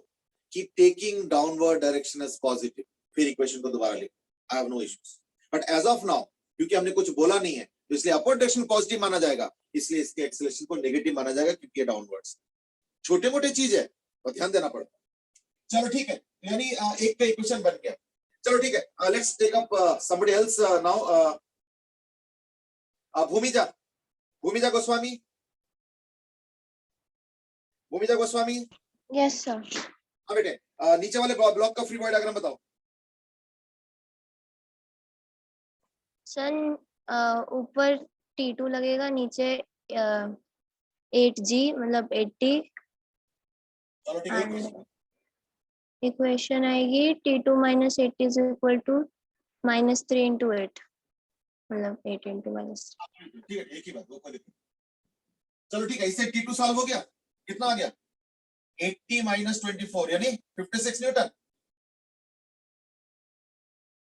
कि taking downward direction as positive, फिर इक्वेशन को दोबारा लिखो, I have no issues. But as of now क्योंकि हमने कुछ बोला नहीं है तो इसलिए अपवर्ड डायरेक्शन पॉजिटिव माना जाएगा, इसलिए इसके एक्सेलरेशन को नेगेटिव माना जाएगा क्योंकि ये डाउनवर्ड्स। छोटे मोटे चीज है और ध्यान देना पड़ता है। चलो ठीक है, यानी एक का इक्वेशन बन गया। चलो ठीक है, let's take up somebody else now. Bhumija Goswami, Bhumija Goswami. Yes sir. हाँ बेटे, नीचे वाले ब्लॉक का फ्री बॉडी डायग्राम बताओ। सर ऊपर T2 लगेगा, नीचे 8G मतलब 80। चलो ठीक है, इक्वेशन आएगी T2 minus 80 is equal to -3 into 8 मतलब 8 into -3। ठीक है, एक ही बात, वो कोई दिक्कत नहीं। चलो ठीक है, इससे T2 सॉल्व हो गया, कितना आ गया 80 minus 24 यानी 56 न्यूटन,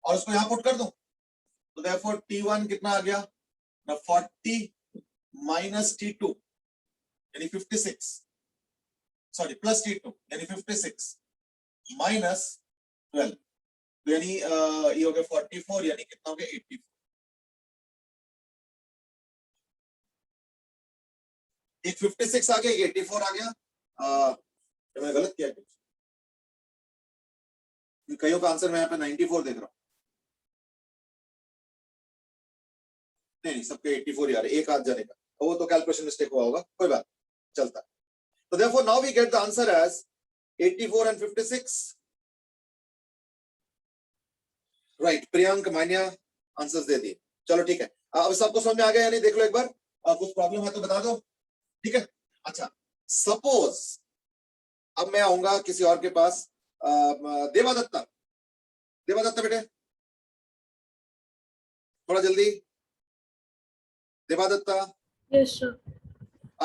और उसको यहां पुट कर दूं तो देयरफॉर T1 कितना आ गया ना 40 minus T2 यानी 56, सॉरी प्लस T2 यानी 56 माइनस 12, तो यानी ये हो गया 44 यानी कितना हो गया 84। एक 56 आ गया, एक 84 आ गया। मैंने गलत किया कुछ, कईयों का आंसर मैं यहाँ पे 94 देख रहा हूँ। नहीं सबके 84 यार, एक आध जाने का, वो तो कैलकुलेशन मिस्टेक हुआ होगा, कोई बात चलता है। तो therefore now we get the answer as 84 and 56, right? Priyank Manya answers दे दिए। चलो ठीक है, अब सबको समझ में आ गया यानी देख लो एक बार, कुछ प्रॉब्लम है तो बता दो, ठीक है। अच्छा सपोज अब मैं आऊंगा किसी और के पास, देवादत्ता, देवादत्ता बेटे थोड़ा जल्दी, देवादत्ता। Yes, sir.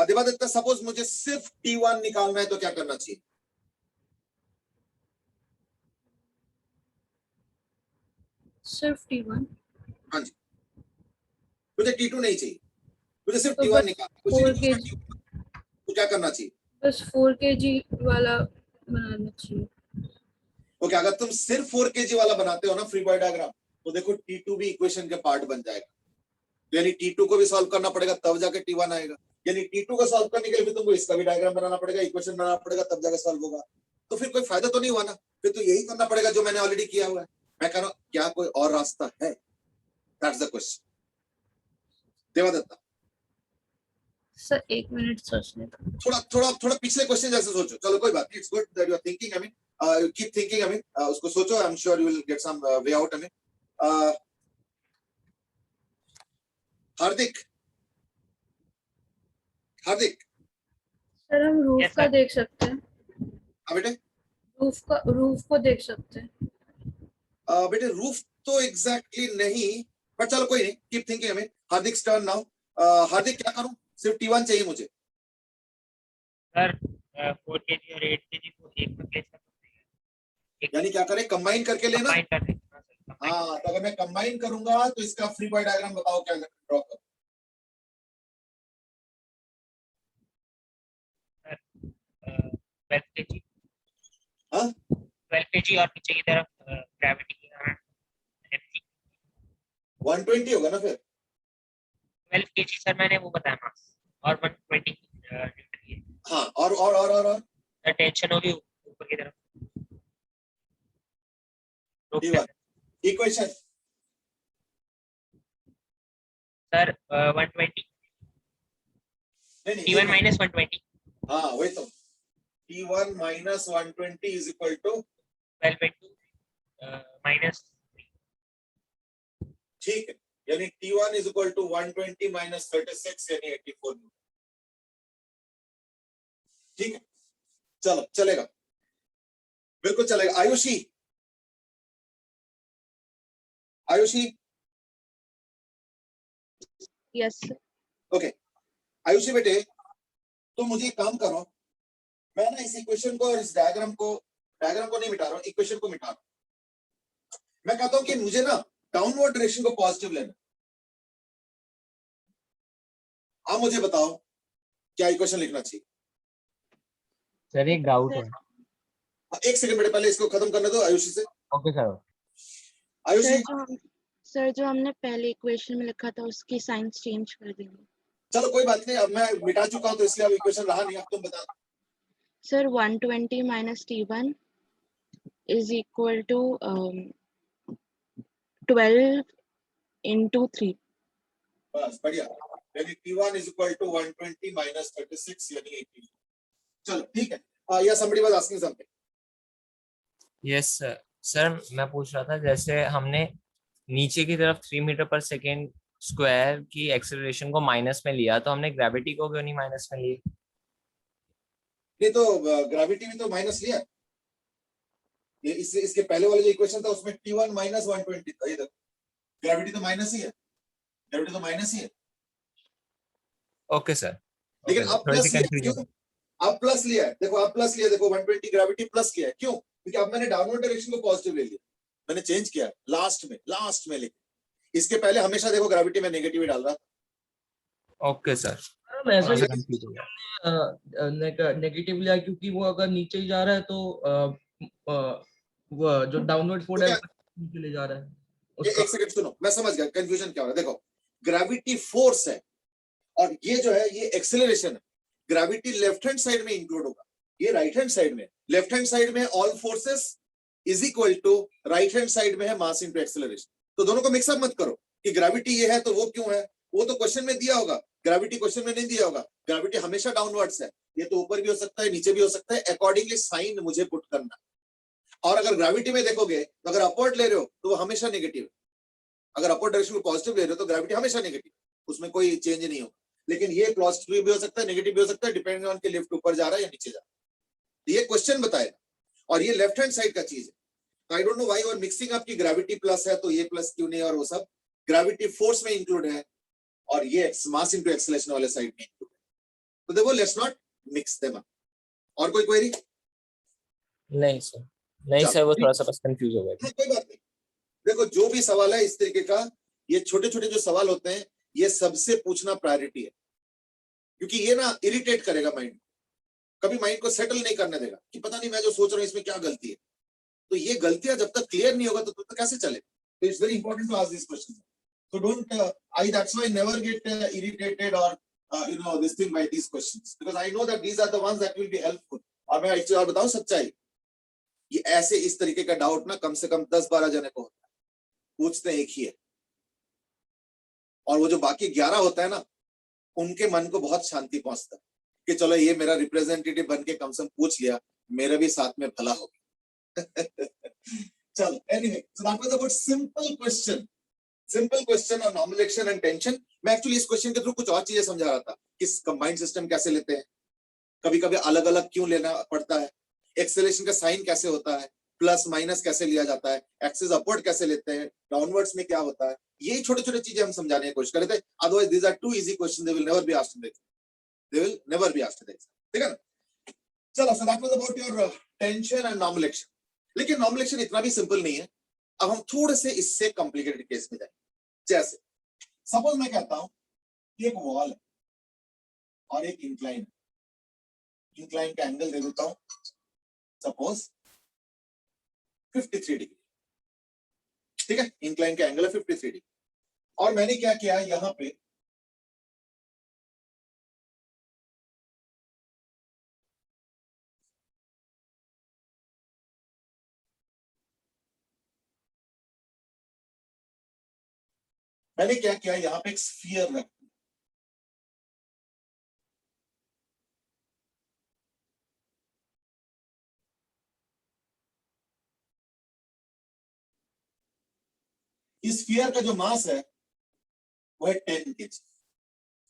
देवादत्ता सपोज मुझे सिर्फ T1 निकालना है तो क्या करना चाहिए? सिर्फ T1। हाँ जी, मुझे T2 नहीं चाहिए, मुझे सिर्फ तो T1 बस निकालना है, कुछ नहीं 4 दूसरा kg T1, तो क्या करना चाहिए? बस 4 kg वाला बनाना चाहिए। ओके, अगर तुम सिर्फ 4 kg वाला बनाते हो ना फ्री बॉडी डायग्राम, तो देखो T2 भी इक्वेशन के पार्ट बन जाएगा, यानी T2 को भी सॉल्व करना पड़ेगा तब जाके T1 आएगा। यानी T2 को सॉल्व करने के लिए फिर तुमको इसका भी डायग्राम बनाना पड़ेगा, इक्वेशन बनाना पड़ेगा, तब जाकर सॉल्व होगा। तो फिर कोई फायदा तो नहीं हुआ ना, फिर तो यही करना पड़ेगा जो मैंने ऑलरेडी किया हुआ है। मैं कह रहा हूं क्या कोई और रास्ता है? That's the question. Devadatta sir 1 minute सोचने दो। थोड़ा पिछले क्वेश्चन जैसे सोचो। चलो कोई बात नहीं, it's good that you are thinking. I mean keep thinking. I mean उसको सोचो, I am sure you will get some way out. I mean Hardik sir हम रूफ Yes, का sir. देख सकते हैं, हाँ बेटे, रूफ को देख सकते हैं। बेटे रूफ तो एग्जैक्टली नहीं, बट चलो कोई नहीं, keep thinking. I mean Hardik turn now. Hardik क्या करूं? सिर्फ T1 चाहिए मुझे। सर 4 kg और 8 kg को एक में प्लेस कर सकते हैं। यानी क्या करें, कंबाइन करके लेना। Combine कर दें। हाँ, सर, combine। हाँ, तो अगर मैं कंबाइन करूंगा तो इसका फ्री बॉडी डायग्राम बताओ क्या ड्रॉ करूं। 12 kg। हाँ? 12 kg और नीचे की तरफ ग्रेविटी के कारण 120 होगा ना फिर। 12 kg सर मैंने वो बताया मास, और 120 न्यूटन ये। हाँ, और टेंशन होगी ऊपर की तरफ। T1 इक्वेशन सर 120 नहीं T1 minus 120 हाँ वही तो, T1 minus 120 is equal to 12 into minus 3। ठीक है, यानी T1 is equal to 120 minus 36 यानी 84। ठीक है, चलो चलेगा, बिल्कुल चलेगा। Ayushi yes sir. Okay Ayushi बेटे, तो मुझे एक काम करो, मैं ना इस इक्वेशन को और इस डायग्राम को नहीं मिटा रहा हूं, इक्वेशन को मिटा रहा हूं। मैं कहता हूं कि मुझे ना डाउनवर्ड डायरेक्शन को पॉजिटिव लेना। आप मुझे बताओ क्या इक्वेशन लिखना चाहिए। सर एक डाउट है। एक सेकंड बेटे, पहले इसको खत्म करने दो आयुषी से। Okay sir. आयुषी सर जो हमने पहले इक्वेशन में लिखा था उसकी साइंस चेंज कर देंगे। चलो कोई बात नहीं, अब मैं मिटा चुका हूं तो इसलिए अब इक्वेशन रहा नहीं, अब तुम बता। Sir 120 minus T1 is equal to 12 into 3। बस बढ़िया, यानी T1 is equal to 120 minus 36 यानी 80। चलो ठीक है, या somebody was asking something। Yes sir, मैं पूछ रहा था जैसे हमने नीचे की तरफ 3 मीटर पर सेकेंड स्क्वायर की एक्सेलरेशन को माइनस में लिया, तो हमने ग्रेविटी को क्यों नहीं माइनस में ली? नहीं तो ग्रेविटी भी तो माइनस लिया है। ये इसके पहले वाले जो इक्वेशन था उसमें T1 minus 120 था, ये देखो ग्रेविटी तो माइनस ही है, ग्रेविटी तो माइनस ही है। ओके सर, लेकिन अब प्लस लिया, क्यों? अब प्लस लिया है, देखो अब प्लस लिया, देखो 120 ग्रेविटी प्लस किया है, क्यों? क्योंकि अब मैंने डाउनवर्ड डायरेक्शन को पॉजिटिव ले लिया, मैंने चेंज किया लास्ट में लिखा। इसके पहले हमेशा देखो ग्रेविटी में नेगेटिव ही डाल रहा था। ओके सर, ऐसा थोड़ा कंफ्यूज हो गया। नेगेटिव लिया क्योंकि वो अगर नीचे ही जा रहा है तो वो जो डाउनवर्ड फोर्स है नीचे ले जा रहा है। एक सेकंड सुनो, मैं समझ गया कंफ्यूजन क्या हो रहा है। देखो ग्रेविटी फोर्स है और ये जो है ये एक्सेलरेशन है। ग्रेविटी लेफ्ट हैंड साइड में इंक्लूड होगा, ये राइट हैंड साइड में। लेफ्ट हैंड साइड में all forces is equal to right hand side में है मास इनटू एक्सेलरेशन। तो दोनों को मिक्सअप मत करो कि ग्रेविटी ये है तो वो क्यों है, वो तो क्वेश्चन में दिया होगा, ग्रेविटी क्वेश्चन में नहीं दिया होगा। ग्रेविटी हमेशा डाउनवर्ड्स है, ये तो ऊपर भी हो सकता है नीचे भी हो सकता है, अकॉर्डिंगली साइन मुझे पुट करना। और अगर ग्रेविटी में देखोगे तो अगर अपवर्ड ले रहे हो तो वो हमेशा नेगेटिव है, अगर अपवर्ड डायरेक्शन में पॉजिटिव ले रहे हो तो ग्रेविटी हमेशा नेगेटिव, उसमें कोई चेंज नहीं होगा। लेकिन ये पॉजिटिव भी हो सकता है नेगेटिव भी हो सकता है, डिपेंडिंग ऑन के लिफ्ट ऊपर जा रहा है या नीचे जा रहा है। ये क्वेश्चन बताएगा और ये लेफ्ट हैंड साइड का चीज है। आई डोंट नो व्हाई और मिक्सिंग आपकी ग्रेविटी प्लस है तो ये प्लस क्यों नहीं, और वो सब ग्रेविटी फोर्स में इंक्लूड है और ये मास इनटू एक्सेलरेशन वाले साइड में इंक्लूड है। तो देखो let's not mix them up. और कोई क्वेरी? नहीं सर, वो थोड़ा सा बस कंफ्यूज हो गया। कोई बात नहीं, देखो जो भी सवाल है इस तरीके का, ये छोटे छोटे जो सवाल होते हैं ये सबसे पूछना प्रायोरिटी है, क्योंकि ये ना इरिटेट करेगा माइंड, कभी माइंड को सेटल नहीं करने देगा कि पता नहीं मैं जो सोच रहा हूँ इसमें क्या गलती है। तो ये गलतियां जब तक क्लियर नहीं होगा तो तब तक कैसे चले। तो it's very important to ask this question. So don't I that's why never get irritated or this thing by these questions, because I know that these are the ones that will be helpful. और मैं एक चीज और बताऊं सच्चाई, ये ऐसे इस तरीके का डाउट ना कम से कम 10-12 जने को होता है, पूछते एक ही है, और वो जो बाकी 11 होता है ना, उनके मन को बहुत शांति पहुंचता है कि चलो ये मेरा रिप्रेजेंटेटिव बन के कम से कम पूछ लिया, मेरा भी साथ में भला हो गया। चलो, anyway, so that was about simple question on normal action and tension. मैं एक्चुअली इस क्वेश्चन के थ्रू कुछ और चीजें समझा रहा था कि कंबाइंड सिस्टम कैसे लेते हैं, कभी कभी अलग अलग क्यों लेना पड़ता है, एक्सेलरेशन का साइन कैसे होता है, प्लस माइनस कैसे लिया जाता है, एक्सिस अपवर्ड कैसे लेते हैं, डाउनवर्ड्स में क्या होता है, ये छोटे छोटे चीजें हम समझाने की कोशिश कर रहे थे। Otherwise these are too easy question, they will never be asked in the exam, they will never be asked in the exam, ठीक है ना। चलो, so that was about your tension and normal action. लेकिन normal action इतना भी simple नहीं है, अब हम थोड़े से इससे कॉम्प्लिकेटेड केस में जाएंगे। जैसे सपोज मैं कहता हूं कि एक वॉल है और एक इंक्लाइन है, इंक्लाइन का एंगल दे देता हूं सपोज 53 डिग्री, ठीक है, इंक्लाइन का एंगल है 53 डिग्री, और मैंने क्या किया यहां पे एक स्फीयर रख दिया। इस स्फीयर का जो मास है वो है 10 kg।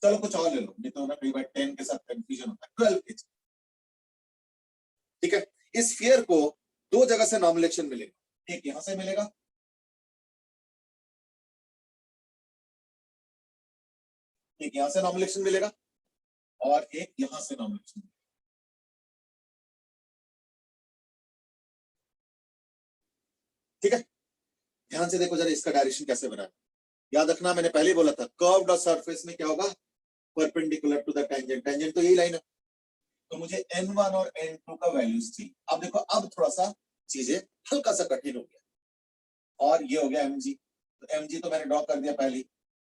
चलो कुछ और ले लो, नहीं तो ना कई बार 10 के साथ कंफ्यूजन होता है, 12 kg, ठीक है। इस स्फीयर को दो जगह से नॉर्मल एक्शन मिलेगा, एक यहां से मिलेगा, एक यहां से नॉर्मल एक्शन मिलेगा, और एक यहां से नॉर्मल एक्शन मिलेगा, ठीक है। ध्यान से देखो जरा इसका डायरेक्शन कैसे बना है। याद रखना, मैंने पहले ही बोला था कर्व्ड और सरफेस में क्या होगा, perpendicular to the tangent, tangent तो यही लाइन है, तो मुझे n1 और n2 का वैल्यूज थी। अब देखो, अब थोड़ा सा चीजें हल्का सा कठिन हो गया, और ये हो गया mg, तो mg तो मैंने ड्रॉ कर दिया पहले ही।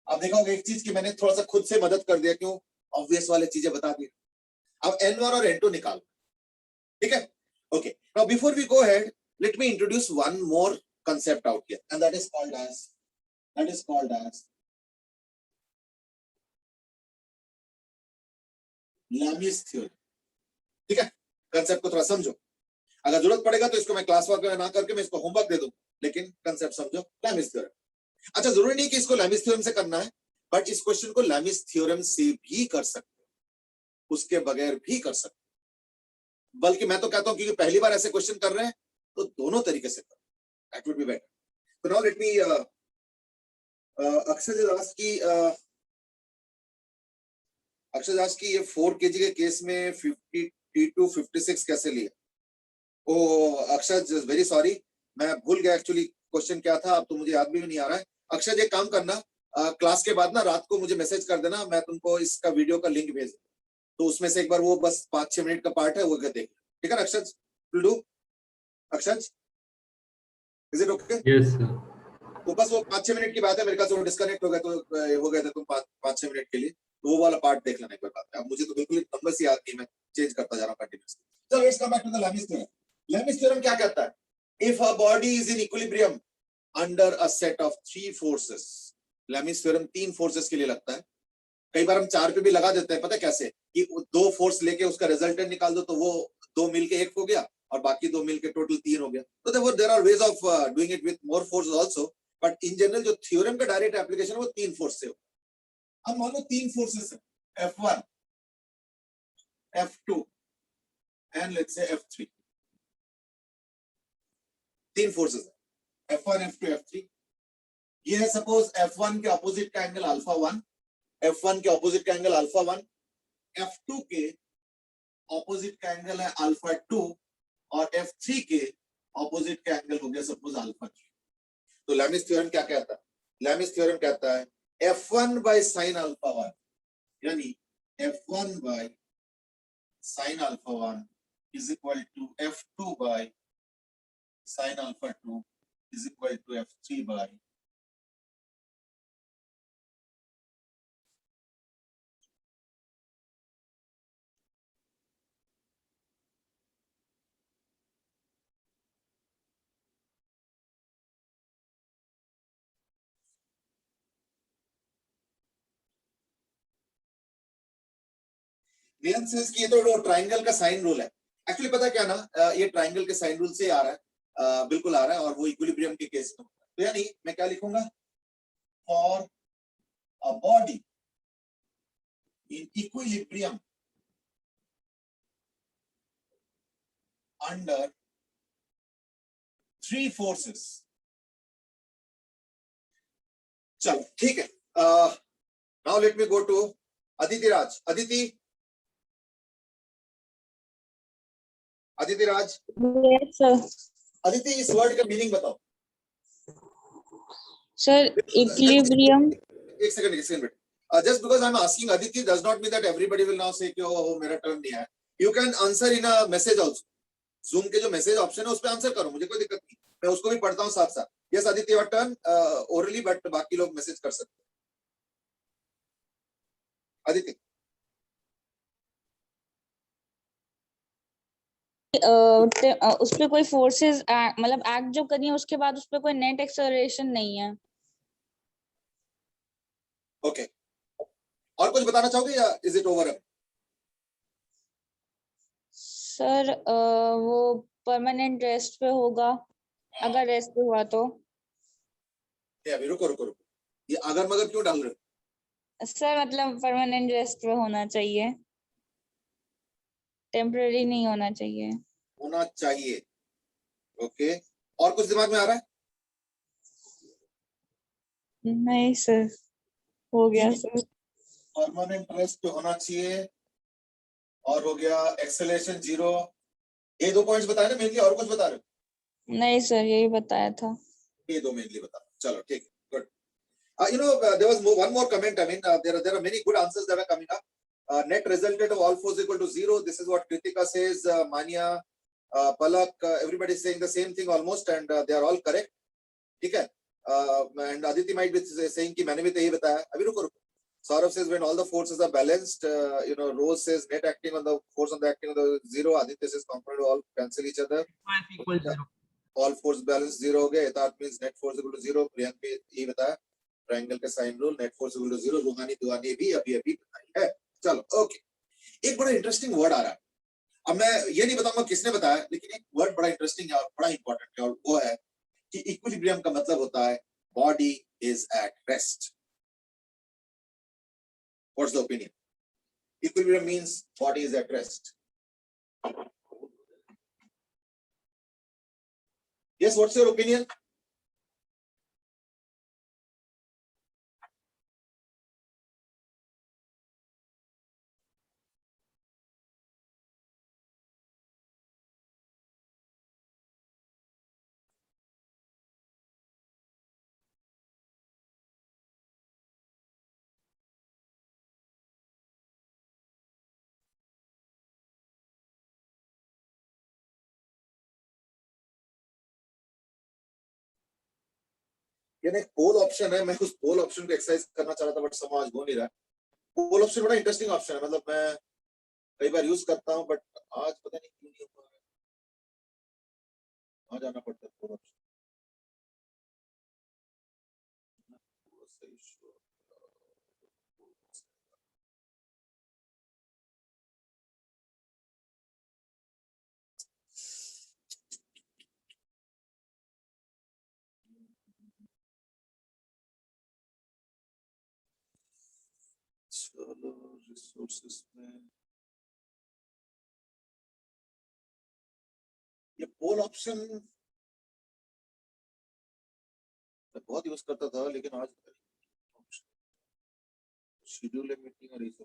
अब देखोगे एक चीज की मैंने थोड़ा सा खुद से मदद कर दिया, क्यों, ऑब्वियस वाले चीजें बता दी। अब n1 और n2 निकालो, ठीक है। Okay, now before we go ahead, let me introduce one more concept out here, and that is called as Lami's theorem, ठीक है। कंसेप्ट को थोड़ा समझो, अगर जरूरत पड़ेगा तो इसको मैं क्लास वर्क में ना करके मैं इसको होमवर्क दे दूं, लेकिन कंसेप्ट समझो, Lami's theorem। अच्छा, जरूरी नहीं कि इसको Lami's theorem से करना है, बट इस क्वेश्चन को Lami's theorem से भी कर सकते हो, उसके बगैर भी कर सकते हो, बल्कि मैं तो कहता हूं क्योंकि पहली बार ऐसे क्वेश्चन कर रहे हैं तो दोनों तरीके से करो, that would be better. So now let me Akshay दास की ये 4 kg के केस में 50 to 56 कैसे लिया? ओ अक्षय, वेरी सॉरी, मैं भूल गया एक्चुअली क्वेश्चन क्या था, अब तो मुझे याद भी नहीं आ रहा है। अक्षय, एक काम करना, क्लास के बाद ना रात को मुझे मैसेज कर देना, मैं तुमको इसका वीडियो का लिंक भेज दूंगा, तो उसमें से एक बार वो बस 5-6 मिनट का पार्ट है वो देख, ठीक है ना Akshay? Will do Akshay, is it okay? Yes sir. तो बस वो 5-6 मिनट की बात है, मेरे ख्याल से वो डिस्कनेक्ट हो गए थे तुम 5-6 मिनट के लिए, तो वो वाला पार्ट देख लेना एक बार। बात है, अब मुझे तो बिल्कुल नंबर से याद नहीं, मैं चेंज करता जा रहा हूं कंटीन्यूअसली। चलो let's come back to the Lami's theorem। Lami's theorem क्या कहता है? If a body is in equilibrium under a set of 3 forces, Lami's theorem 3 forces के लिए लगता है, कई बार हम 4 पे भी लगा देते हैं, पता है कैसे, कि 2 फोर्स लेके उसका रिजल्टेंट निकाल दो, तो वो 2 मिलके 1 हो गया और बाकी 2 मिलके टोटल 3 हो गया। तो there are ways of doing it with more forces also, but in general जो थ्योरम का डायरेक्ट एप्लीकेशन है वो 3 फोर्स से हो। अब मान लो 3 फोर्सेस है, F1, F2 and let's say F3, 3 forces है, F1, F2, F3। ये है सपोज F1 के ऑपोजिट का एंगल अल्फा 1, F1 के ऑपोजिट का एंगल अल्फा 1, F2 के ऑपोजिट का एंगल है अल्फा 2, और F3 के ऑपोजिट का एंगल हो गया सपोज अल्फा 3। तो Lami's थ्योरम क्या कहता है? Lami's थ्योरम कहता है F1 by sin alpha 1, यानी F1 by sin alpha 1 is equal to F2 by sin alpha 2 is equal to F3 by नियम से कि ये तो ट्राइंगल का साइन रूल है। एक्चुअली पता है क्या ना, ये ट्राइंगल के साइन रूल से आ रहा है, बिल्कुल आ रहा है, और वो इक्विलिब्रियम के केस में। तो यानी मैं क्या लिखूंगा, for a body in equilibrium under 3 forces। चलो ठीक है, now let me go to Aditi Raj. Aditi Raj, Yes, sir. Aditi इस वर्ड का मीनिंग बताओ। Sir, equilibrium. एक second. Just because I'm asking Aditi does not mean that everybody will now say कि oh मेरा turn नहीं आया। You can answer in a message also। Zoom के जो मैसेज ऑप्शन है उस पर आंसर करो, मुझे कोई दिक्कत नहीं, मैं उसको भी पढ़ता हूँ साथ साथ। Yes Aditi, your turn orally, but बाकी लोग मैसेज कर सकते हैं। अदिति उस पे कोई फोर्सेस मतलब एक्ट जो करी है उसके बाद उस पे कोई नेट एक्सेलरेशन नहीं है। ओके, और कुछ बताना चाहोगे या इज इट ओवर? सर वो परमानेंट रेस्ट पे होगा, अगर रेस्ट पे हुआ तो। अभी रुको, ये अगर मगर क्यों डाल रहे हो? सर मतलब परमानेंट रेस्ट पे होना चाहिए, टेम्पररी नहीं होना चाहिए। होना चाहिए, ओके। और कुछ दिमाग में आ रहा है? नहीं सर, हो गया सर। परमानेंट रेस्ट पे होना चाहिए, और हो गया एक्सेलरेशन 0। ये 2 पॉइंट्स बताए ना मेनली, और कुछ बता रहे हो? नहीं सर, यही बताया था। ये 2 मेनली बता, चलो ठीक है, good. You know, there was one more comment. I mean, there are many good answers that are coming up. Net resultant of all fours equal to 0. This is what Kritika says. Mania, Palak, everybody is saying the same thing almost, and they are all correct. ठीक है? And Aditi might be saying कि मैंने भी तो यही बताया। अभी रुको। Saurav says when all the forces are balanced. You know, Rose says net acting on the force on the acting on the 0. Aditya says component all cancel each other. equal 0. All force balance 0 हो गया। Yatharth means net force equal to 0. Priyank भी यही बताया। Triangle का sine rule, net force equal to 0। Ruhani दुआनी भी अभी बताई है। चलो ओके, एक बड़ा इंटरेस्टिंग वर्ड आ रहा है। अब मैं ये नहीं बताऊंगा किसने बताया, लेकिन एक वर्ड बड़ा इंटरेस्टिंग है और बड़ा इंपॉर्टेंट है, और वो है कि इक्विलिब्रियम का मतलब होता है body is at rest. What's the opinion? Equilibrium means body is at rest. Yes, what's your opinion? ये एक पोल ऑप्शन है, मैं उस पोल ऑप्शन को एक्सरसाइज करना चाह रहा था, बट समझ हो नहीं रहा। पोल ऑप्शन बड़ा इंटरेस्टिंग ऑप्शन है, मतलब मैं कई बार यूज करता हूं, बट आज पता नहीं क्यों नहीं हो पा रहा है। वहां जाना पड़ता है पोल ऑप्शन। चलो रिसोर्सेस में ये पोल ऑप्शन मैं बहुत यूज करता था, लेकिन आज शेड्यूल मीटिंग और ये सब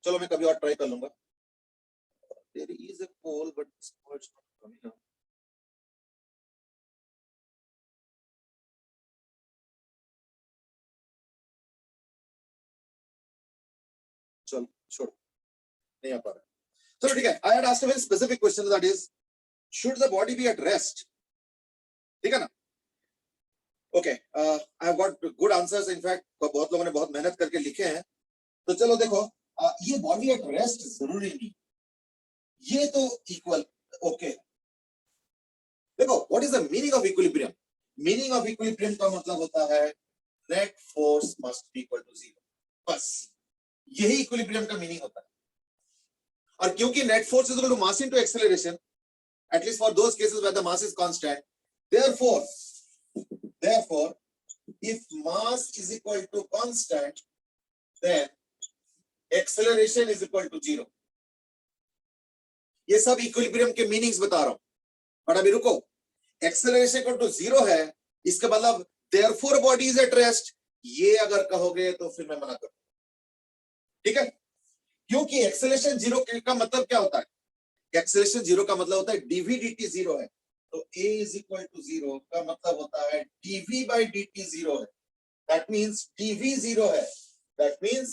चलो मैं कभी और ट्राई कर लूंगा। There is a poll, but it's not coming up. चलो छोड़ो, नहीं आ पा रहा। चलो ठीक है। I had asked a very specific question, that is, should the body be at rest? ठीक है ना? Okay, I have got good answers. In fact, बहुत लोगों ने बहुत मेहनत करके लिखे हैं। तो चलो देखो, ये बॉडी एट रेस्ट जरूरी नहीं, ये तो इक्वल। ओके, देखो what is the meaning of equilibrium? Meaning of equilibrium का मतलब होता है net force must be equal to 0, बस यही इक्विलिब्रियम का मीनिंग होता है। और क्योंकि net force is equal to mass into acceleration, at least for those cases where the mass is constant, therefore if mass is equal to constant, then acceleration is equal to 0. ये सब equilibrium के meanings बता रहा हूं, but अभी रुको, acceleration equal to 0 है, इसका मतलब therefore body is at rest, ये अगर कहोगे तो फिर मैं मना करूं, ठीक है? क्योंकि एक्सेलरेशन 0 का मतलब क्या होता है? एक्सेलरेशन 0 का मतलब होता है dv dt 0 है, तो a is equal to 0 का मतलब होता है dv by dt 0 है, that means dv 0 है, that means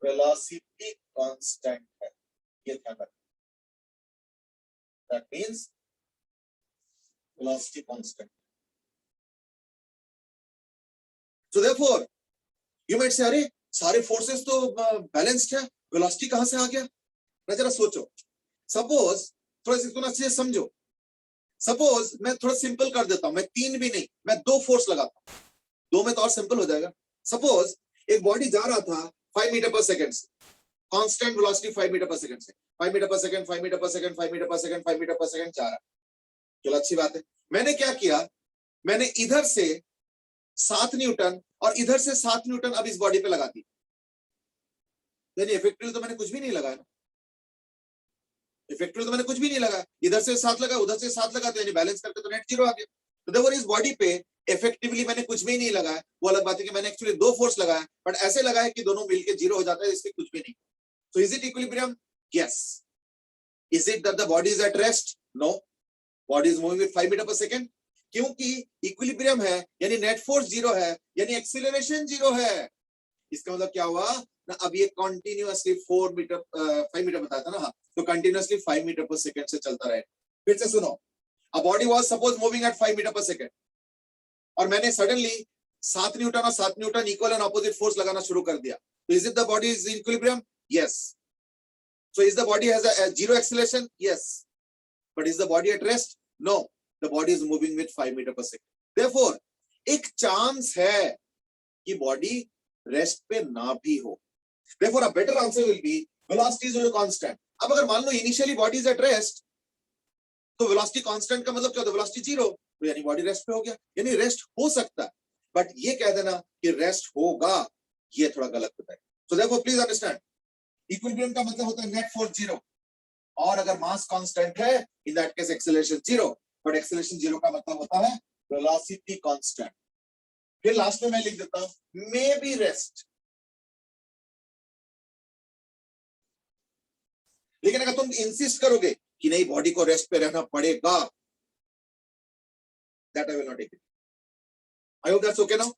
velocity constant है, ये ध्यान रखना, that means velocity constant. So therefore you might say अरे सारे फोर्सेस तो बैलेंस्ड है, वेलोसिटी कहां से आ गया? ना जरा सोचो, सपोज थोड़ा इसको ना अच्छे से समझो, सपोज मैं थोड़ा सिंपल कर देता हूं, मैं 3 भी नहीं, मैं 2 फोर्स लगाता हूं, 2 में तो और सिंपल हो जाएगा। सपोज एक बॉडी जा रहा था 5 मीटर पर सेकंड से, constant velocity 5 meter per second से, 5 meter per second, 5 meter per second, 5 meter per second, 5 meter per second जा रहा, चलो अच्छी बात है। मैंने क्या किया, मैंने इधर से 7 न्यूटन और इधर से 7 न्यूटन अब इस बॉडी पे लगा दी, यानी इफेक्टिवली तो मैंने कुछ भी नहीं लगाया, इफेक्टिव तो मैंने कुछ भी नहीं लगा, इधर से 7 लगा, उधर से 7 लगा, तो यानी बैलेंस करके तो नेट 0 आ गया। तो देखो इस बॉडी पे इफेक्टिवली मैंने कुछ भी नहीं लगाया, वो अलग बात है कि मैंने एक्चुअली 2 फोर्स लगाया, बट ऐसे लगाया कि दोनों मिलके 0 हो जाता है, इसके कुछ भी नहीं। So is it equilibrium? Yes. Is it that the body is at rest? No. Body is moving with 5 meter per second. क्योंकि इक्विलिब्रियम है, यानी नेट फोर्स 0 है, यानी एक्सीलरेशन 0 है। इसका मतलब क्या हुआ ना, अब ये कंटिन्यूअसली 5 मीटर बताया था ना, हाँ, तो कंटिन्यूअसली 5 मीटर पर सेकंड से चलता रहे। फिर से सुनो, a body was suppose moving at 5 meter per second, और मैंने सडनली 7 न्यूटन और 7 newton equal and opposite force लगाना शुरू कर दिया, तो is it the body is in equilibrium? Yes. So is the body has a 0 acceleration? Yes. But is the body at rest? No, the body is moving with 5 meter per second. Therefore एक chance है कि body rest पे ना भी हो। Therefore, a better answer will be velocity is constant. अब अगर मान लो initially body is at rest, तो वेलोसिटी कांस्टेंट का मतलब क्या होता है? वेलोसिटी 0, तो यानी बॉडी रेस्ट पे हो गया, यानी रेस्ट हो सकता है, बट ये कह देना कि रेस्ट होगा, ये थोड़ा गलत होता है। So therefore please understand, equilibrium का मतलब होता है नेट फोर्स 0, और अगर मास कांस्टेंट है, in that case acceleration 0, but acceleration 0 का मतलब होता है वेलोसिटी कांस्टेंट। फिर लास्ट में मैं लिख देता हूं मे बी रेस्ट, लेकिन अगर तुम इंसिस्ट करोगे कि नहीं बॉडी को रेस्ट पे रहना पड़ेगा, that I will not take it. I hope that's okay now.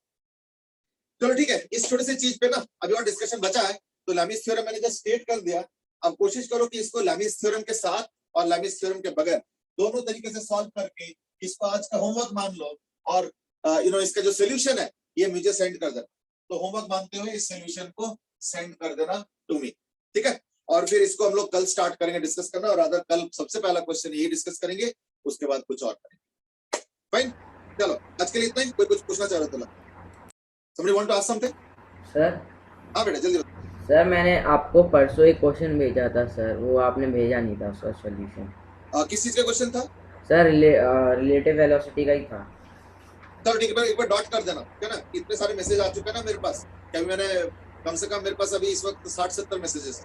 चलो ठीक है, इस छोटे से चीज पे ना अभी और डिस्कशन बचा है, तो लैमिस थ्योरम मैंने जस्ट स्टेट कर दिया। अब कोशिश करो कि इसको लैमिस थ्योरम के साथ और लैमिस थ्योरम के बगैर दोनों तरीके से सॉल्व करके इसको आज का होमवर्क मान लो, और इसका जो सोल्यूशन है ये मुझे सेंड कर देना। तो होमवर्क मानते हुए इस सोल्यूशन को सेंड कर देना टू मी, ठीक है? और फिर इसको हम लोग कल स्टार्ट करेंगे डिस्कस करना, और अगर कल सबसे पहला क्वेश्चन ये डिस्कस करेंगे, उसके बाद कुछ और करेंगे। फाइन, चलो आज के लिए इतना ही। कोई कुछ पूछना चाह रहा था? somebody want to ask something? Sir हाँ बेटा जल्दी बताओ। सर मैंने आपको परसों एक क्वेश्चन भेजा था सर, वो आपने भेजा नहीं था उसका सॉल्यूशन। किस चीज का क्वेश्चन था? सर रिलेटिव वेलोसिटी का ही था। चलो ठीक है, एक बार डॉट कर देना, है ना? इतने सारे मैसेज आ चुके हैं ना मेरे पास, क्या मैंने कम से कम मेरे पास अभी इस वक्त 60-70 मैसेजेस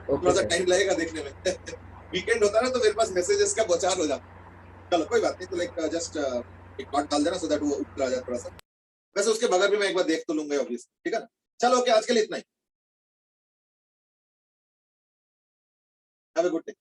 थोड़ा सा टाइम लगेगा देखने में। वीकेंड होता है ना, तो मेरे पास मैसेजेस का बौछार हो जाता। चलो कोई बात नहीं, तो लाइक जस्ट एक डॉट डाल देना, सो दैट वो ऊपर आ जाए थोड़ा सा। वैसे उसके बगैर भी मैं एक बार देख तो लूंगा ऑब्वियसली, ठीक है ना? चलो ओके, आज के लिए इतना ही। Have a good day.